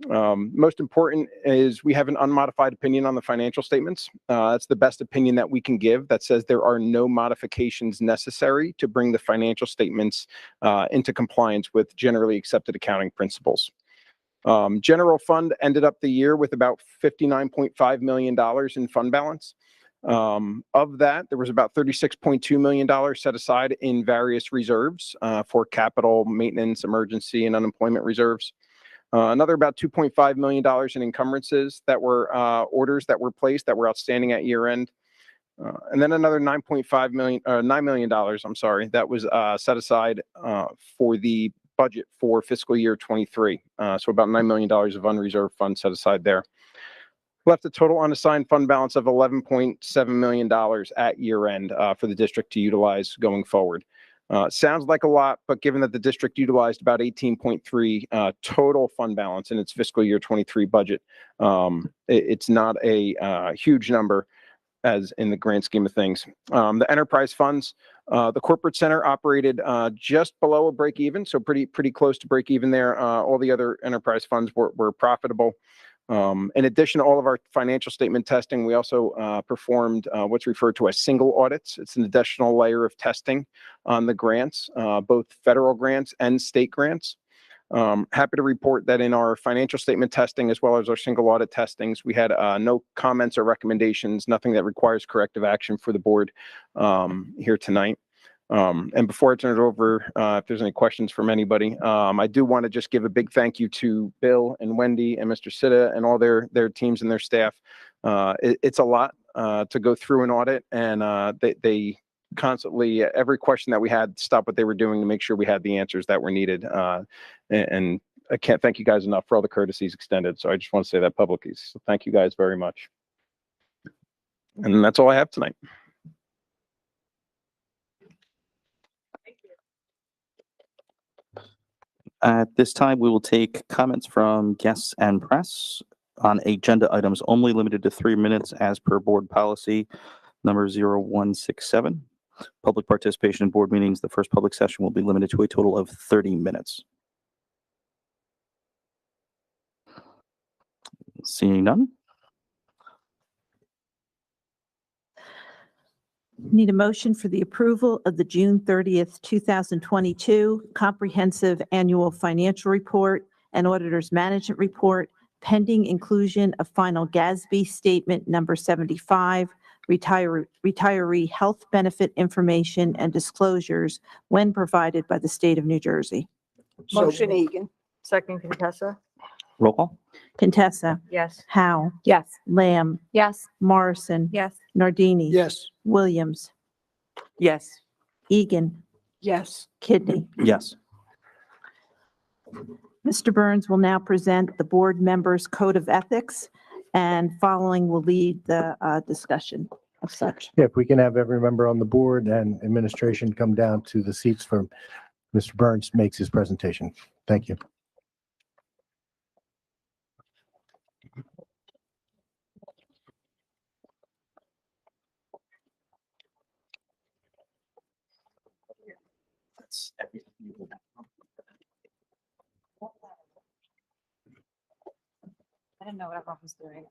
Most important is we have an unmodified opinion on the financial statements. That's the best opinion that we can give that says there are no modifications necessary to bring the financial statements into compliance with generally accepted accounting principles. General fund ended up the year with about $59.5 million in fund balance. Of that, there was about $36.2 million set aside in various reserves for capital, maintenance, emergency, and unemployment reserves. Another about $2.5 million in encumbrances that were orders that were placed that were outstanding at year end. And then another $9 million, I'm sorry, that was set aside for the budget for fiscal year 23. So about $9 million of unreserved funds set aside there. Left a total unassigned fund balance of $11.7 million at year end for the district to utilize going forward. Sounds like a lot, but given that the district utilized about 18.3 total fund balance in its fiscal year 23 budget, it's not a huge number as in the grand scheme of things. The enterprise funds, the corporate center operated just below a break even, so pretty close to break even there. All the other enterprise funds were profitable. In addition to all of our financial statement testing, we also performed what's referred to as single audits. It's an additional layer of testing on the grants, both federal grants and state grants. Happy to report that in our financial statement testing, as well as our single audit testings, we had no comments or recommendations, nothing that requires corrective action for the board here tonight. And before I turn it over, if there's any questions from anybody, I do want to just give a big thank you to Bill and Wendy and Mr. Sitta and all their teams and their staff. It's a lot to go through an audit, and they constantly, every question that we had, stop what they were doing to make sure we had the answers that were needed. And I can't thank you guys enough for all the courtesies extended. So I just want to say that publicly. So thank you guys very much. And that's all I have tonight. At this time, we will take comments from guests and press on agenda items only, limited to 3 minutes as per board policy number 0167. Public participation in board meetings, the first public session will be limited to a total of 30 minutes. Seeing none. Need a motion for the approval of the June 30th, 2022 comprehensive annual financial report and auditor's management report pending inclusion of final GASB statement number 75, retiree health benefit information and disclosures when provided by the state of New Jersey. Motion Egan. Second Contessa. Roll call. Contessa. Yes. Howe. Yes. Lamb. Yes. Morrison. Yes. Nardini. Yes. Williams. Yes. Egan. Yes. Kidney. Yes. Mr. Burns will now present the board members' code of ethics, and following will lead the discussion of such. Yeah, if we can have every member on the board and administration come down to the seats for Mr. Burns makes his presentation. Thank you. I didn't know what everyone was doing.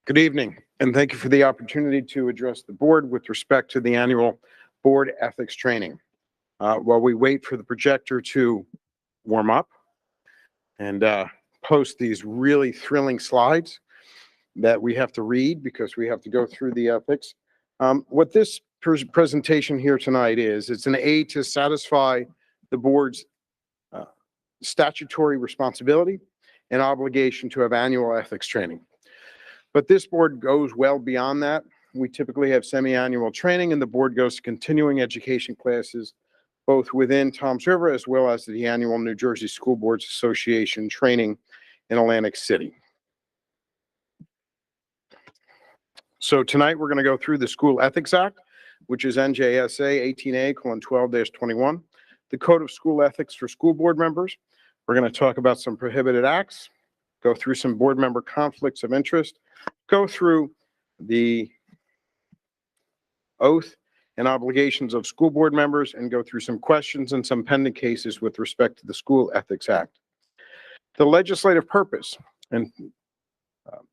Good evening, and thank you for the opportunity to address the board with respect to the annual board ethics training. While we wait for the projector to warm up and post these really thrilling slides that we have to read because we have to go through the ethics, what this presentation here tonight is, it's an aid to satisfy the board's statutory responsibility and obligation to have annual ethics training. But this board goes well beyond that. We typically have semi-annual training, and the board goes to continuing education classes, both within Toms River as well as the annual New Jersey School Boards Association training in Atlantic City. So tonight we're going to go through the School Ethics Act, which is NJSA 18A:12-21, the Code of School Ethics for school board members. We're going to talk about some prohibited acts, go through some board member conflicts of interest, go through the oath and obligations of school board members, and go through some questions and some pending cases with respect to the School Ethics Act. The legislative purpose, and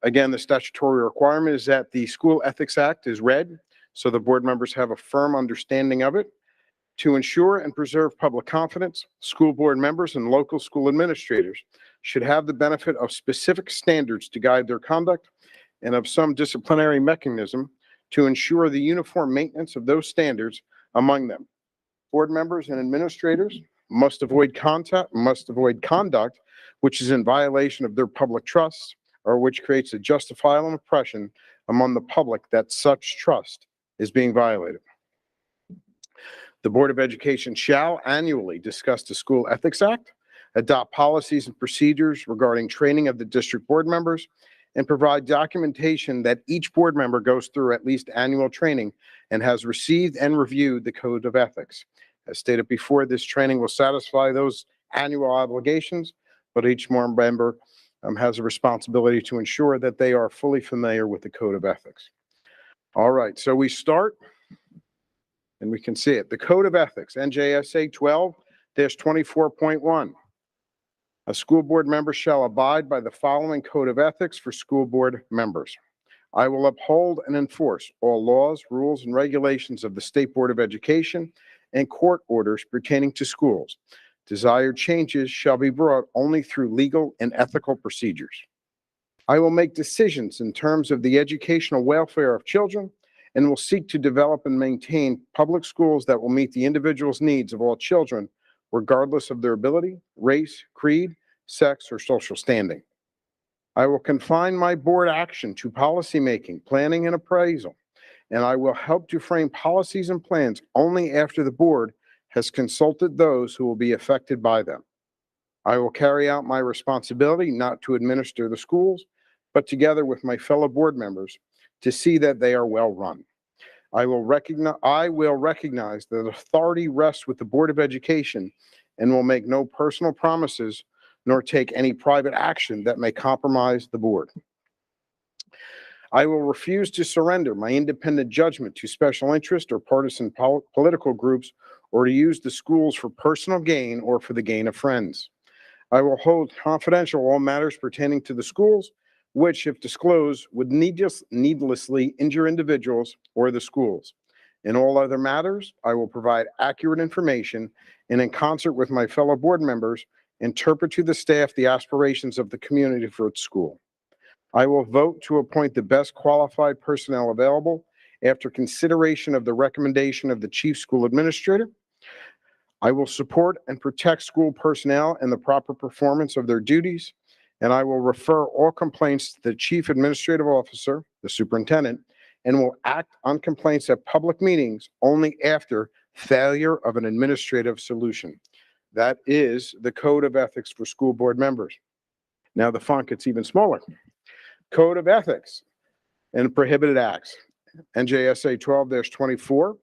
again, the statutory requirement is that the School Ethics Act is read so the board members have a firm understanding of it. To ensure and preserve public confidence, school board members and local school administrators should have the benefit of specific standards to guide their conduct and of some disciplinary mechanism to ensure the uniform maintenance of those standards among them. Board members and administrators must avoid conduct which is in violation of their public trusts or which creates a justifiable impression among the public that such trust is being violated. The Board of Education shall annually discuss the School Ethics Act, adopt policies and procedures regarding training of the district board members, and provide documentation that each board member goes through at least annual training and has received and reviewed the Code of Ethics. As stated before, this training will satisfy those annual obligations, but each board member has a responsibility to ensure that they are fully familiar with the Code of Ethics. All right, so we start, and we can see it. The Code of Ethics, NJSA 12-24.1. A school board member shall abide by the following Code of Ethics for school board members. I will uphold and enforce all laws, rules, and regulations of the State Board of Education and court orders pertaining to schools. Desired changes shall be brought only through legal and ethical procedures. I will make decisions in terms of the educational welfare of children and will seek to develop and maintain public schools that will meet the individual's needs of all children, regardless of their ability, race, creed, sex, or social standing. I will confine my board action to policymaking, planning, and appraisal, and I will help to frame policies and plans only after the board has consulted those who will be affected by them. I will carry out my responsibility not to administer the schools, but together with my fellow board members to see that they are well run. I will recognize that authority rests with the Board of Education and will make no personal promises nor take any private action that may compromise the board. I will refuse to surrender my independent judgment to special interest or partisan political groups or to use the schools for personal gain or for the gain of friends. I will hold confidential all matters pertaining to the schools which, if disclosed, would needlessly injure individuals or the schools. In all other matters, I will provide accurate information and, in concert with my fellow board members, interpret to the staff the aspirations of the community for its school. I will vote to appoint the best qualified personnel available after consideration of the recommendation of the chief school administrator. I will support and protect school personnel and the proper performance of their duties, and I will refer all complaints to the chief administrative officer, the superintendent, and will act on complaints at public meetings only after failure of an administrative solution. That is the Code of Ethics for school board members. Now the font gets even smaller. Code of Ethics and Prohibited Acts. NJSA 12-24.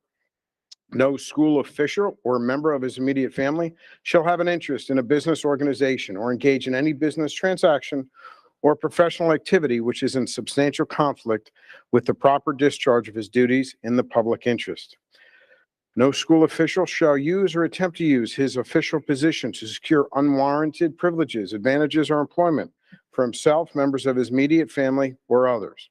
No school official or member of his immediate family shall have an interest in a business organization or engage in any business transaction or professional activity which is in substantial conflict with the proper discharge of his duties in the public interest. No school official shall use or attempt to use his official position to secure unwarranted privileges, advantages, or employment for himself, members of his immediate family, or others.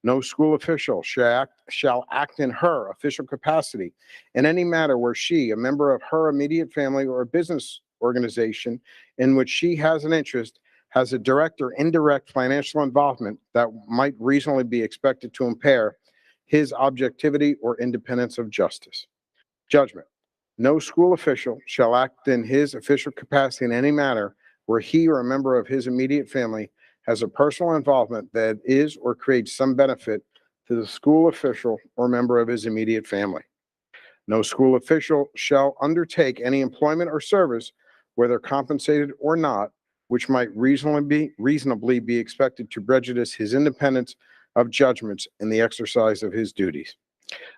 No school official shall act in her official capacity in any matter where she, a member of her immediate family, or a business organization in which she has an interest, has a direct or indirect financial involvement that might reasonably be expected to impair his objectivity or independence of justice. Judgment. No school official shall act in his official capacity in any matter where he or a member of his immediate family has a personal involvement that is or creates some benefit to the school official or member of his immediate family. No school official shall undertake any employment or service, whether compensated or not, which might reasonably be expected to prejudice his independence of judgments in the exercise of his duties.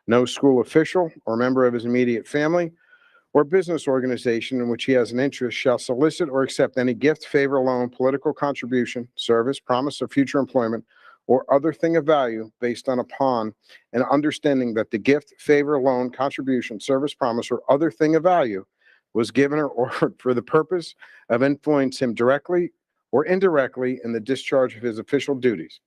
No school official or member of his immediate family or business organization in which he has an interest shall solicit or accept any gift, favor, loan, political contribution, service, promise of future employment, or other thing of value based upon an understanding that the gift, favor, loan, contribution, service, promise, or other thing of value was given or offered for the purpose of influencing him directly or indirectly in the discharge of his official duties.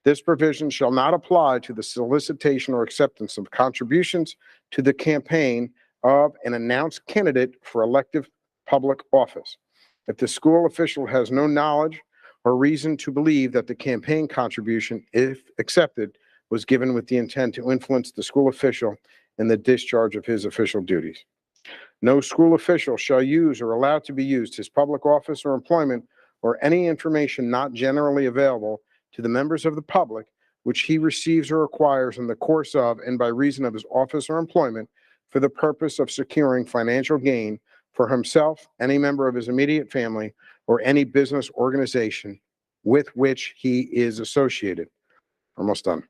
This provision shall not apply to the solicitation or acceptance of contributions to the campaign of an announced candidate for elective public office. If the school official has no knowledge or reason to believe that the campaign contribution, if accepted, was given with the intent to influence the school official in the discharge of his official duties. No school official shall use or allow to be used his public office or employment or any information not generally available to the members of the public which he receives or acquires in the course of and by reason of his office or employment for the purpose of securing financial gain for himself, any member of his immediate family, or any business organization with which he is associated. Almost done.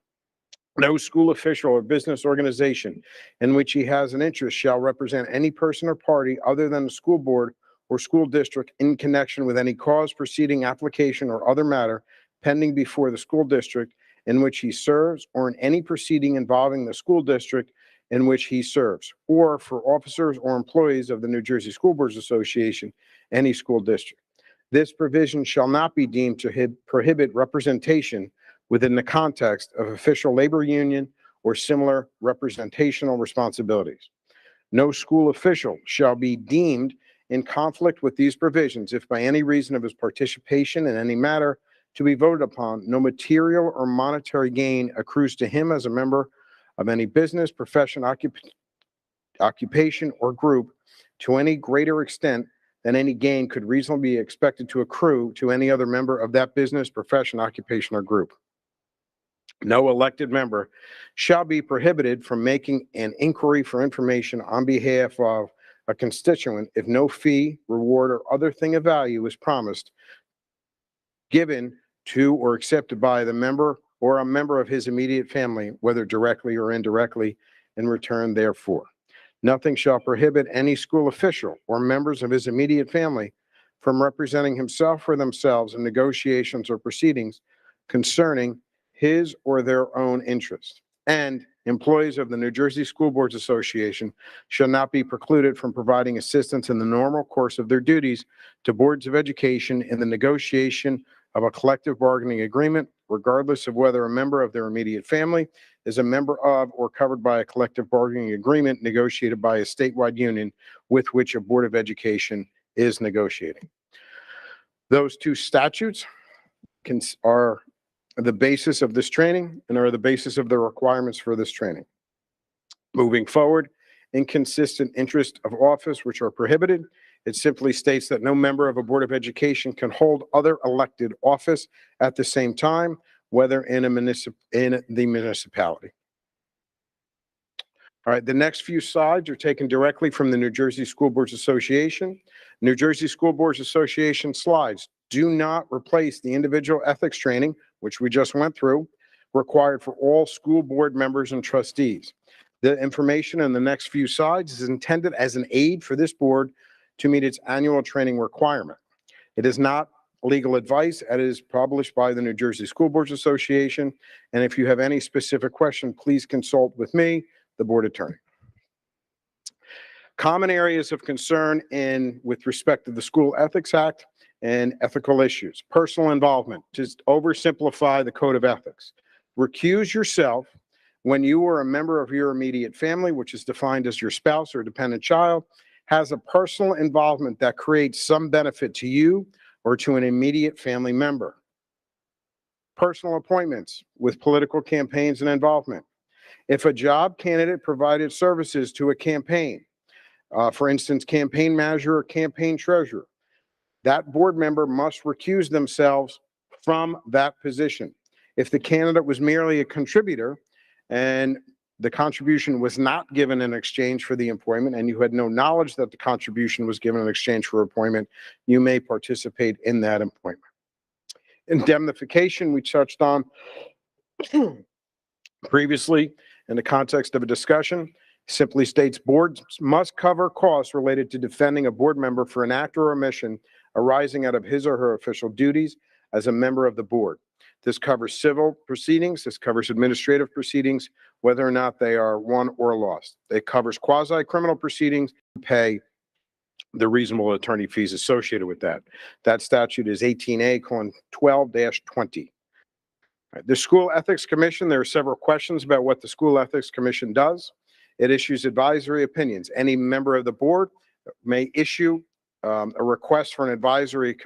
No school official or business organization in which he has an interest shall represent any person or party other than the school board or school district in connection with any cause, proceeding, application, or other matter pending before the school district in which he serves, or in any proceeding involving the school district in which he serves, or for officers or employees of the New Jersey School Boards Association, any school district. This provision shall not be deemed to prohibit representation within the context of official labor union or similar representational responsibilities. No school official shall be deemed in conflict with these provisions if by any reason of his participation in any matter to be voted upon, no material or monetary gain accrues to him as a member of any business, profession, occupation, or group to any greater extent than any gain could reasonably be expected to accrue to any other member of that business, profession, occupation, or group. No elected member shall be prohibited from making an inquiry for information on behalf of a constituent if no fee, reward, or other thing of value is promised, given to or accepted by the member or a member of his immediate family, whether directly or indirectly, in return therefor. Nothing shall prohibit any school official or members of his immediate family from representing himself or themselves in negotiations or proceedings concerning his or their own interest. And employees of the New Jersey School Boards Association shall not be precluded from providing assistance in the normal course of their duties to boards of education in the negotiation of a collective bargaining agreement, regardless of whether a member of their immediate family is a member of or covered by a collective bargaining agreement negotiated by a statewide union with which a Board of Education is negotiating. Those two statutes are the basis of this training and are the basis of the requirements for this training. Moving forward, inconsistent interest of office, which are prohibited. It simply states that no member of a Board of Education can hold other elected office at the same time, whether in the municipality. All right, the next few slides are taken directly from the New Jersey School Boards Association. New Jersey School Boards Association slides do not replace the individual ethics training, which we just went through, required for all school board members and trustees. The information in the next few slides is intended as an aid for this board to meet its annual training requirement. It is not legal advice. It is published by the New Jersey School Boards Association. And if you have any specific question, please consult with me, the board attorney. Common areas of concern with respect to the School Ethics Act and ethical issues. Personal involvement. Just oversimplify the code of ethics. Recuse yourself when you or a member of your immediate family, which is defined as your spouse or dependent child, has a personal involvement that creates some benefit to you or to an immediate family member. Personal appointments with political campaigns and involvement. If a job candidate provided services to a campaign, for instance, campaign manager or campaign treasurer, that board member must recuse themselves from that position. If the candidate was merely a contributor and the contribution was not given in exchange for the appointment, and you had no knowledge that the contribution was given in exchange for appointment, you may participate in that appointment. Indemnification, we touched on previously in the context of a discussion, simply states boards must cover costs related to defending a board member for an act or omission arising out of his or her official duties as a member of the board. This covers civil proceedings. This covers administrative proceedings, whether or not they are won or lost. It covers quasi-criminal proceedings, pay the reasonable attorney fees associated with that. That statute is 18A:12-20. The School Ethics Commission, there are several questions about what the School Ethics Commission does. It issues advisory opinions. Any member of the board may issue a request for an advisory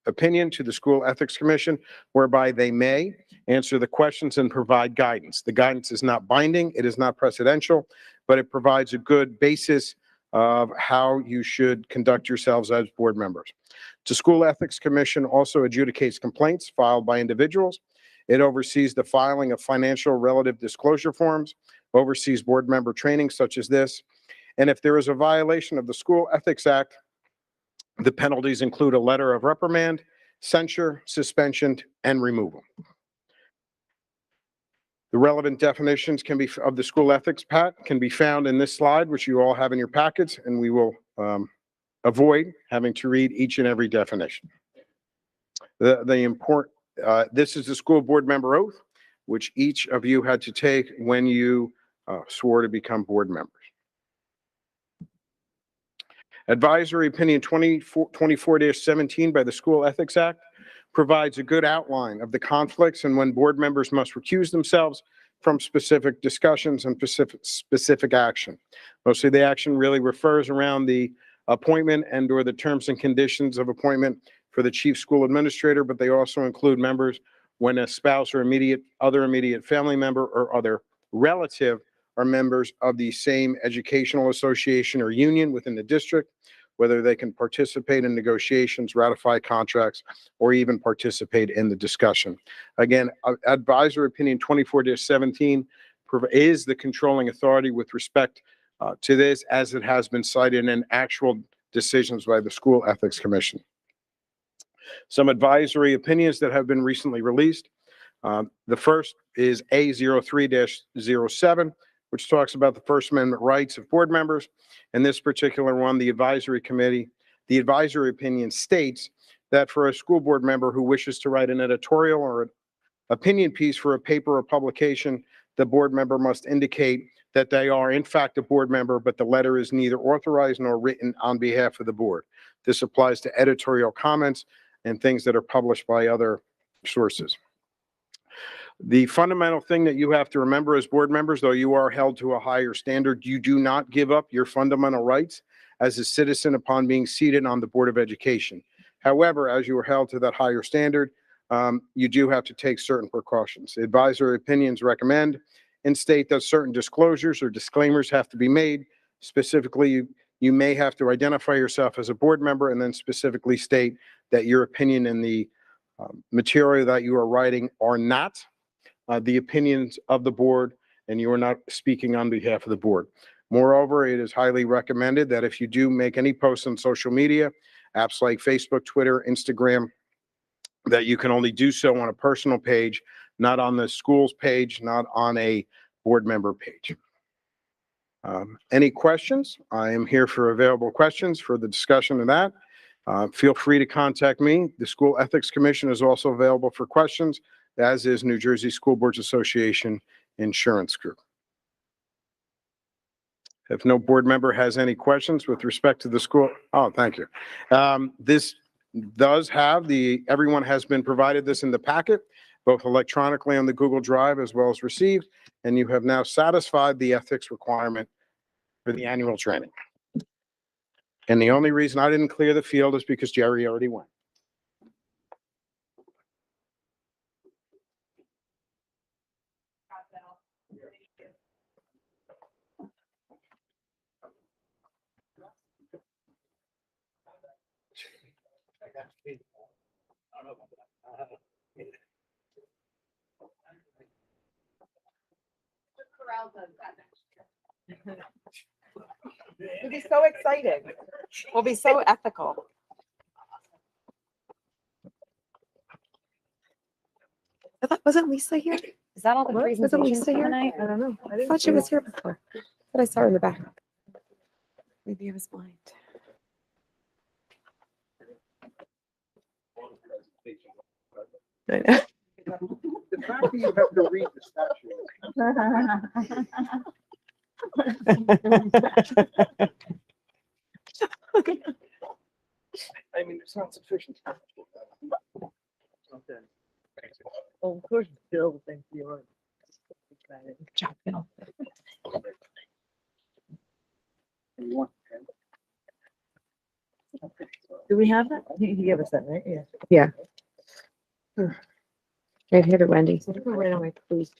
opinion to the School Ethics Commission, whereby they may answer the questions and provide guidance. The guidance is not binding, it is not precedential, but it provides a good basis of how you should conduct yourselves as board members. The School Ethics Commission also adjudicates complaints filed by individuals. It oversees the filing of financial relative disclosure forms, oversees board member training such as this. And if there is a violation of the School Ethics Act, the penalties include a letter of reprimand, censure, suspension, and removal. The relevant definitions of the School Ethics Act can be found in this slide, which you all have in your packets, and we will avoid having to read each and every definition. This is the school board member oath, which each of you had to take when you swore to become board members. Advisory Opinion 24-17 by the School Ethics Act provides a good outline of the conflicts and when board members must recuse themselves from specific discussions and specific action. Mostly the action really refers around the appointment and or the terms and conditions of appointment for the chief school administrator, but they also include members when a spouse or other immediate family member or other relative are members of the same educational association or union within the district, whether they can participate in negotiations, ratify contracts, or even participate in the discussion. Again, Advisory Opinion 24-17 is the controlling authority with respect to this, as it has been cited in actual decisions by the School Ethics Commission. Some advisory opinions that have been recently released. The first is A03-07, which talks about the First Amendment rights of board members. In this particular one, the advisory opinion states that for a school board member who wishes to write an editorial or an opinion piece for a paper or publication, the board member must indicate that they are in fact a board member, but the letter is neither authorized nor written on behalf of the board. This applies to editorial comments and things that are published by other sources. The fundamental thing that you have to remember as board members, though you are held to a higher standard, you do not give up your fundamental rights as a citizen upon being seated on the Board of Education. However, as you are held to that higher standard, you do have to take certain precautions. Advisory opinions recommend and state that certain disclosures or disclaimers have to be made. Specifically, you may have to identify yourself as a board member and then specifically state that your opinion in the material that you are writing are not the opinions of the board, and you are not speaking on behalf of the board. Moreover, it is highly recommended that if you do make any posts on social media, apps like Facebook, Twitter, Instagram, that you can only do so on a personal page, not on the school's page, not on a board member page. Any questions? I am here for available questions for the discussion of that. Feel free to contact me. The School Ethics Commission is also available for questions, as is New Jersey School Boards Association Insurance Group. If no board member has any questions with respect to the school, oh, thank you. This does have everyone has been provided this in the packet, both electronically on the Google Drive as well as received, and you have now satisfied the ethics requirement for the annual training. And the only reason I didn't clear the field is because Jerry already went. We'll be so excited. We'll be so ethical. Wasn't Lisa here? Is that all the Wasn't presentations Lisa for here? tonight? I don't know. I I thought she was here before. But I saw her in the back. Maybe I was blind. I know. The fact that you have to read the statute. I mean, it's not sufficient. Well, of course, Bill, thank you. Good job, Bill. Do we have that? He gave us that, right? Yeah. Yeah. Right here to Wendy. Right away, please.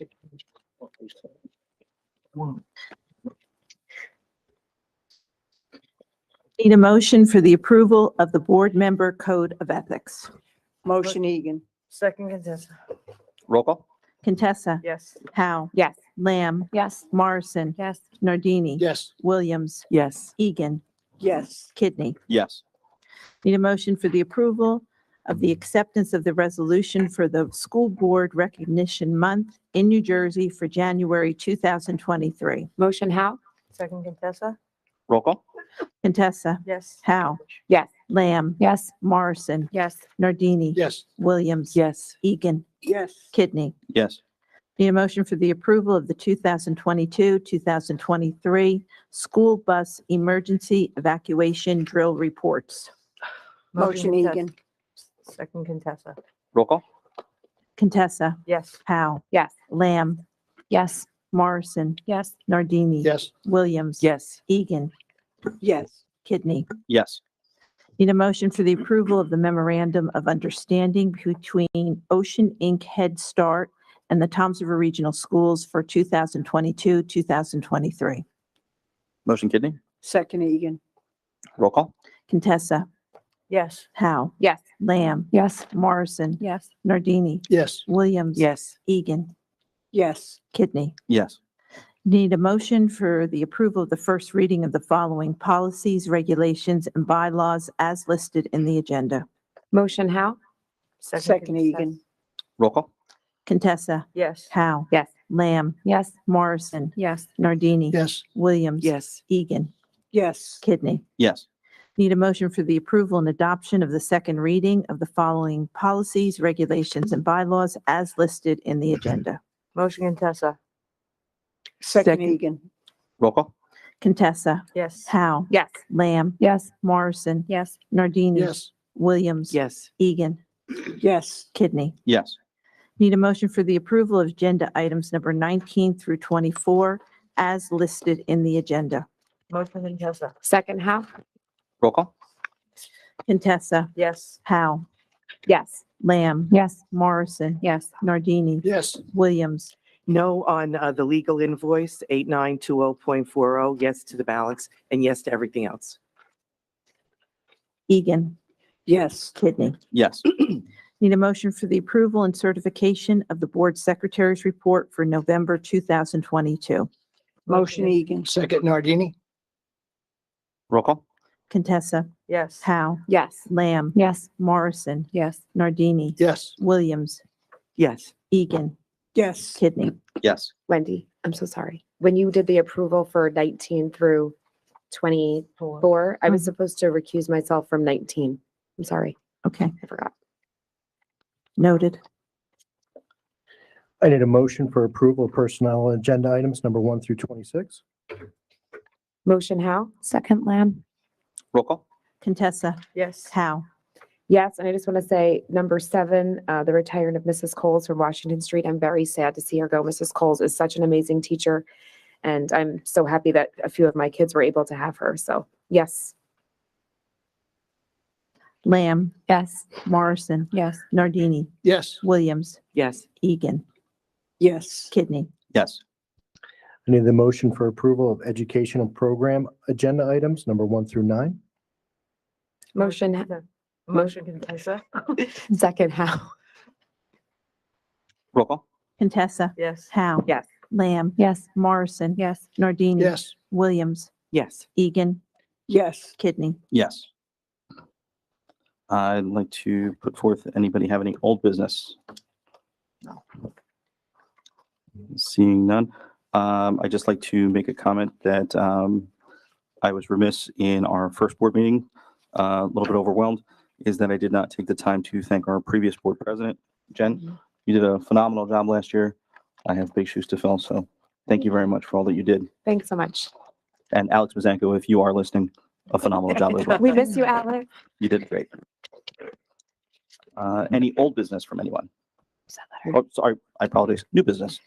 Need a motion for the approval of the board member code of ethics. Motion Egan. Second Contessa. Roll call? Contessa. Yes. Howe. Yes. Lamb. Yes. Morrison. Yes. Nardini. Yes. Williams. Yes. Egan. Yes. Kidney. Yes. Need a motion for the approval of the acceptance of the resolution for the School Board Recognition Month in New Jersey for January 2023. Motion Howe? Second Contessa. Roll call? Contessa. Yes. Howe. Yes. Lamb. Yes. Morrison. Yes. Nardini. Yes. Williams. Yes. Egan. Yes. Kidney. Yes. Need a motion for the approval of the 2022-2023 school bus emergency evacuation drill reports. Motion Egan. Second Contessa. Roll call? Contessa. Yes. Howe. Yes. Lamb. Yes. Morrison. Yes. Nardini. Yes. Williams. Yes. Egan. Yes. Kidney. Yes. Need a motion for the approval of the memorandum of understanding between Ocean Inc. Head Start and the Toms River Regional Schools for 2022-2023. Motion Kidney? Second Egan. Roll call? Contessa. Yes. Howe. Yes. Lamb. Yes. Morrison. Yes. Nardini. Yes. Williams. Yes. Egan. Yes. Kidney. Yes. Need a motion for the approval of the first reading of the following policies, regulations, and bylaws as listed in the agenda. Motion Howe? Second Egan. Roll call? Contessa. Yes. Howe. Yes. Lamb. Yes. Morrison. Yes. Nardini. Yes. Williams. Yes. Egan. Yes. Kidney. Yes. Need a motion for the approval and adoption of the second reading of the following policies, regulations, and bylaws as listed in the agenda. Motion Contessa. Second Egan. Roll call? Contessa. Yes. Howe. Yes. Lamb. Yes. Morrison. Yes. Nardini. Yes. Williams. Yes. Egan. Yes. Kidney. Yes. Need a motion for the approval of agenda items number 19 through 24 as listed in the agenda. Motion Contessa. Second Howe? Roll call. Contessa. Yes. Howe. Yes. Lamb. Yes. Morrison. Yes. Nardini. Yes. Williams. No on the legal invoice, 8920.40, yes to the balance, and yes to everything else. Egan. Yes. Kidney. Yes. Need a motion for the approval and certification of the board secretary's report for November 2022. Motion Egan. Second Nardini? Roll call. Contessa. Yes. Howe. Yes. Lamb. Yes. Morrison. Yes. Nardini. Yes. Williams. Yes. Egan. Yes. Kidney. Yes. Wendy, I'm so sorry. When you did the approval for 19 through 24, I was supposed to recuse myself from 19. I'm sorry. Okay. I forgot. Noted. I need a motion for approval of personnel agenda items number 1 through 26. Motion Howe? Second Lamb. Roll call. Contessa. Yes. Howe. Yes, and I just want to say, number 7, the retirement of Mrs. Coles from Washington Street. I'm very sad to see her go. Mrs. Coles is such an amazing teacher, and I'm so happy that a few of my kids were able to have her. So, yes. Lamb. Yes. Morrison. Yes. Nardini. Yes. Williams. Yes. Egan. Yes. Kidney. Yes. I need the motion for approval of educational program agenda items number 1 through 9. Motion, Motion Contessa. second Howe? Roll call. Contessa. Yes. Howe. Yes. Lamb. Yes. Morrison. Yes. Nardini. Yes. Williams. Yes. Egan. Yes. Kidney. Yes. I'd like to put forth, anybody have any old business? No. Seeing none. I'd just like to make a comment that I was remiss in our first board meeting, a little bit overwhelmed, is that I did not take the time to thank our previous board president, Jen. You did a phenomenal job last year. I have big shoes to fill, so thank you very much for all that you did. Thanks so much. And Alex Mazanko, if you are listening, a phenomenal job as well. We miss you, Alex. You did great. Any old business from anyone? Oh, sorry, I apologize. New business.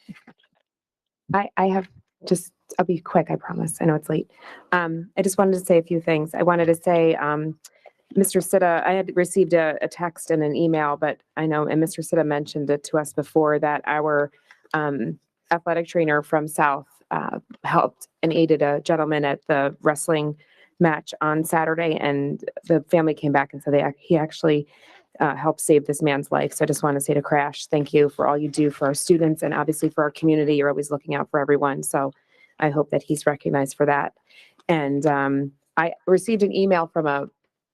I have just, I'll be quick, I promise. I know it's late. I just wanted to say a few things. I wanted to say, Mr. Sitta, I had received a text and an email, but I know, and Mr. Sitta mentioned it to us before, that our athletic trainer from South helped and aided a gentleman at the wrestling match on Saturday, and the family came back and said he actually helped save this man's life. So I just want to say to Crash, thank you for all you do for our students and obviously for our community. You're always looking out for everyone. So I hope that he's recognized for that. And I received an email from a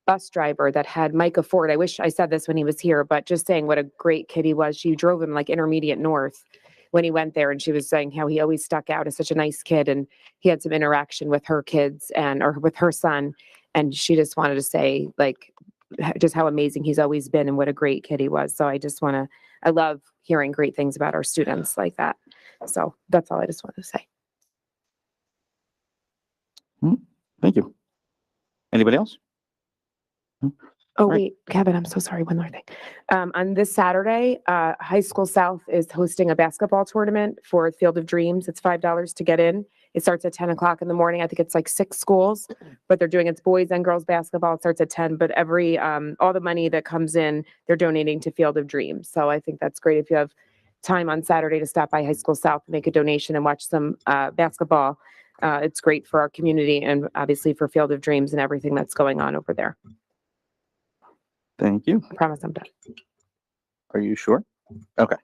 bus driver that had Micah Ford. I wish I said this when he was here, but just saying what a great kid he was. She drove him like intermediate north when he went there, and she was saying how he always stuck out as such a nice kid, and he had some interaction with her kids or with her son, and she just wanted to say like just how amazing he's always been and what a great kid he was. So I love hearing great things about our students like that. So that's all I just wanted to say. Thank you. Anybody else? Oh, wait, Kevin, I'm so sorry. One more thing. On this Saturday, High School South is hosting a basketball tournament for Field of Dreams. It's $5 to get in. It starts at 10 o'clock in the morning. I think it's like 6 schools, but they're doing it's boys and girls basketball. It starts at 10, but all the money that comes in, they're donating to Field of Dreams. So I think that's great if you have time on Saturday to stop by High School South, make a donation and watch some basketball. It's great for our community and obviously for Field of Dreams and everything that's going on over there. Thank you. I promise I'm done. Are you sure? Okay.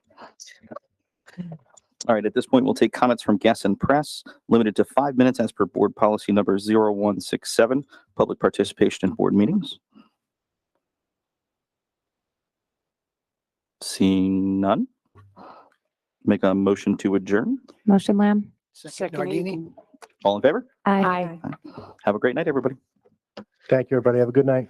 All right, at this point, we'll take comments from guests and press, limited to 5 minutes as per board policy number 0167, public participation in board meetings. Seeing none. Make a motion to adjourn. Motion Lamb. Second Nardini? All in favor? Aye. Have a great night, everybody. Thank you, everybody. Have a good night.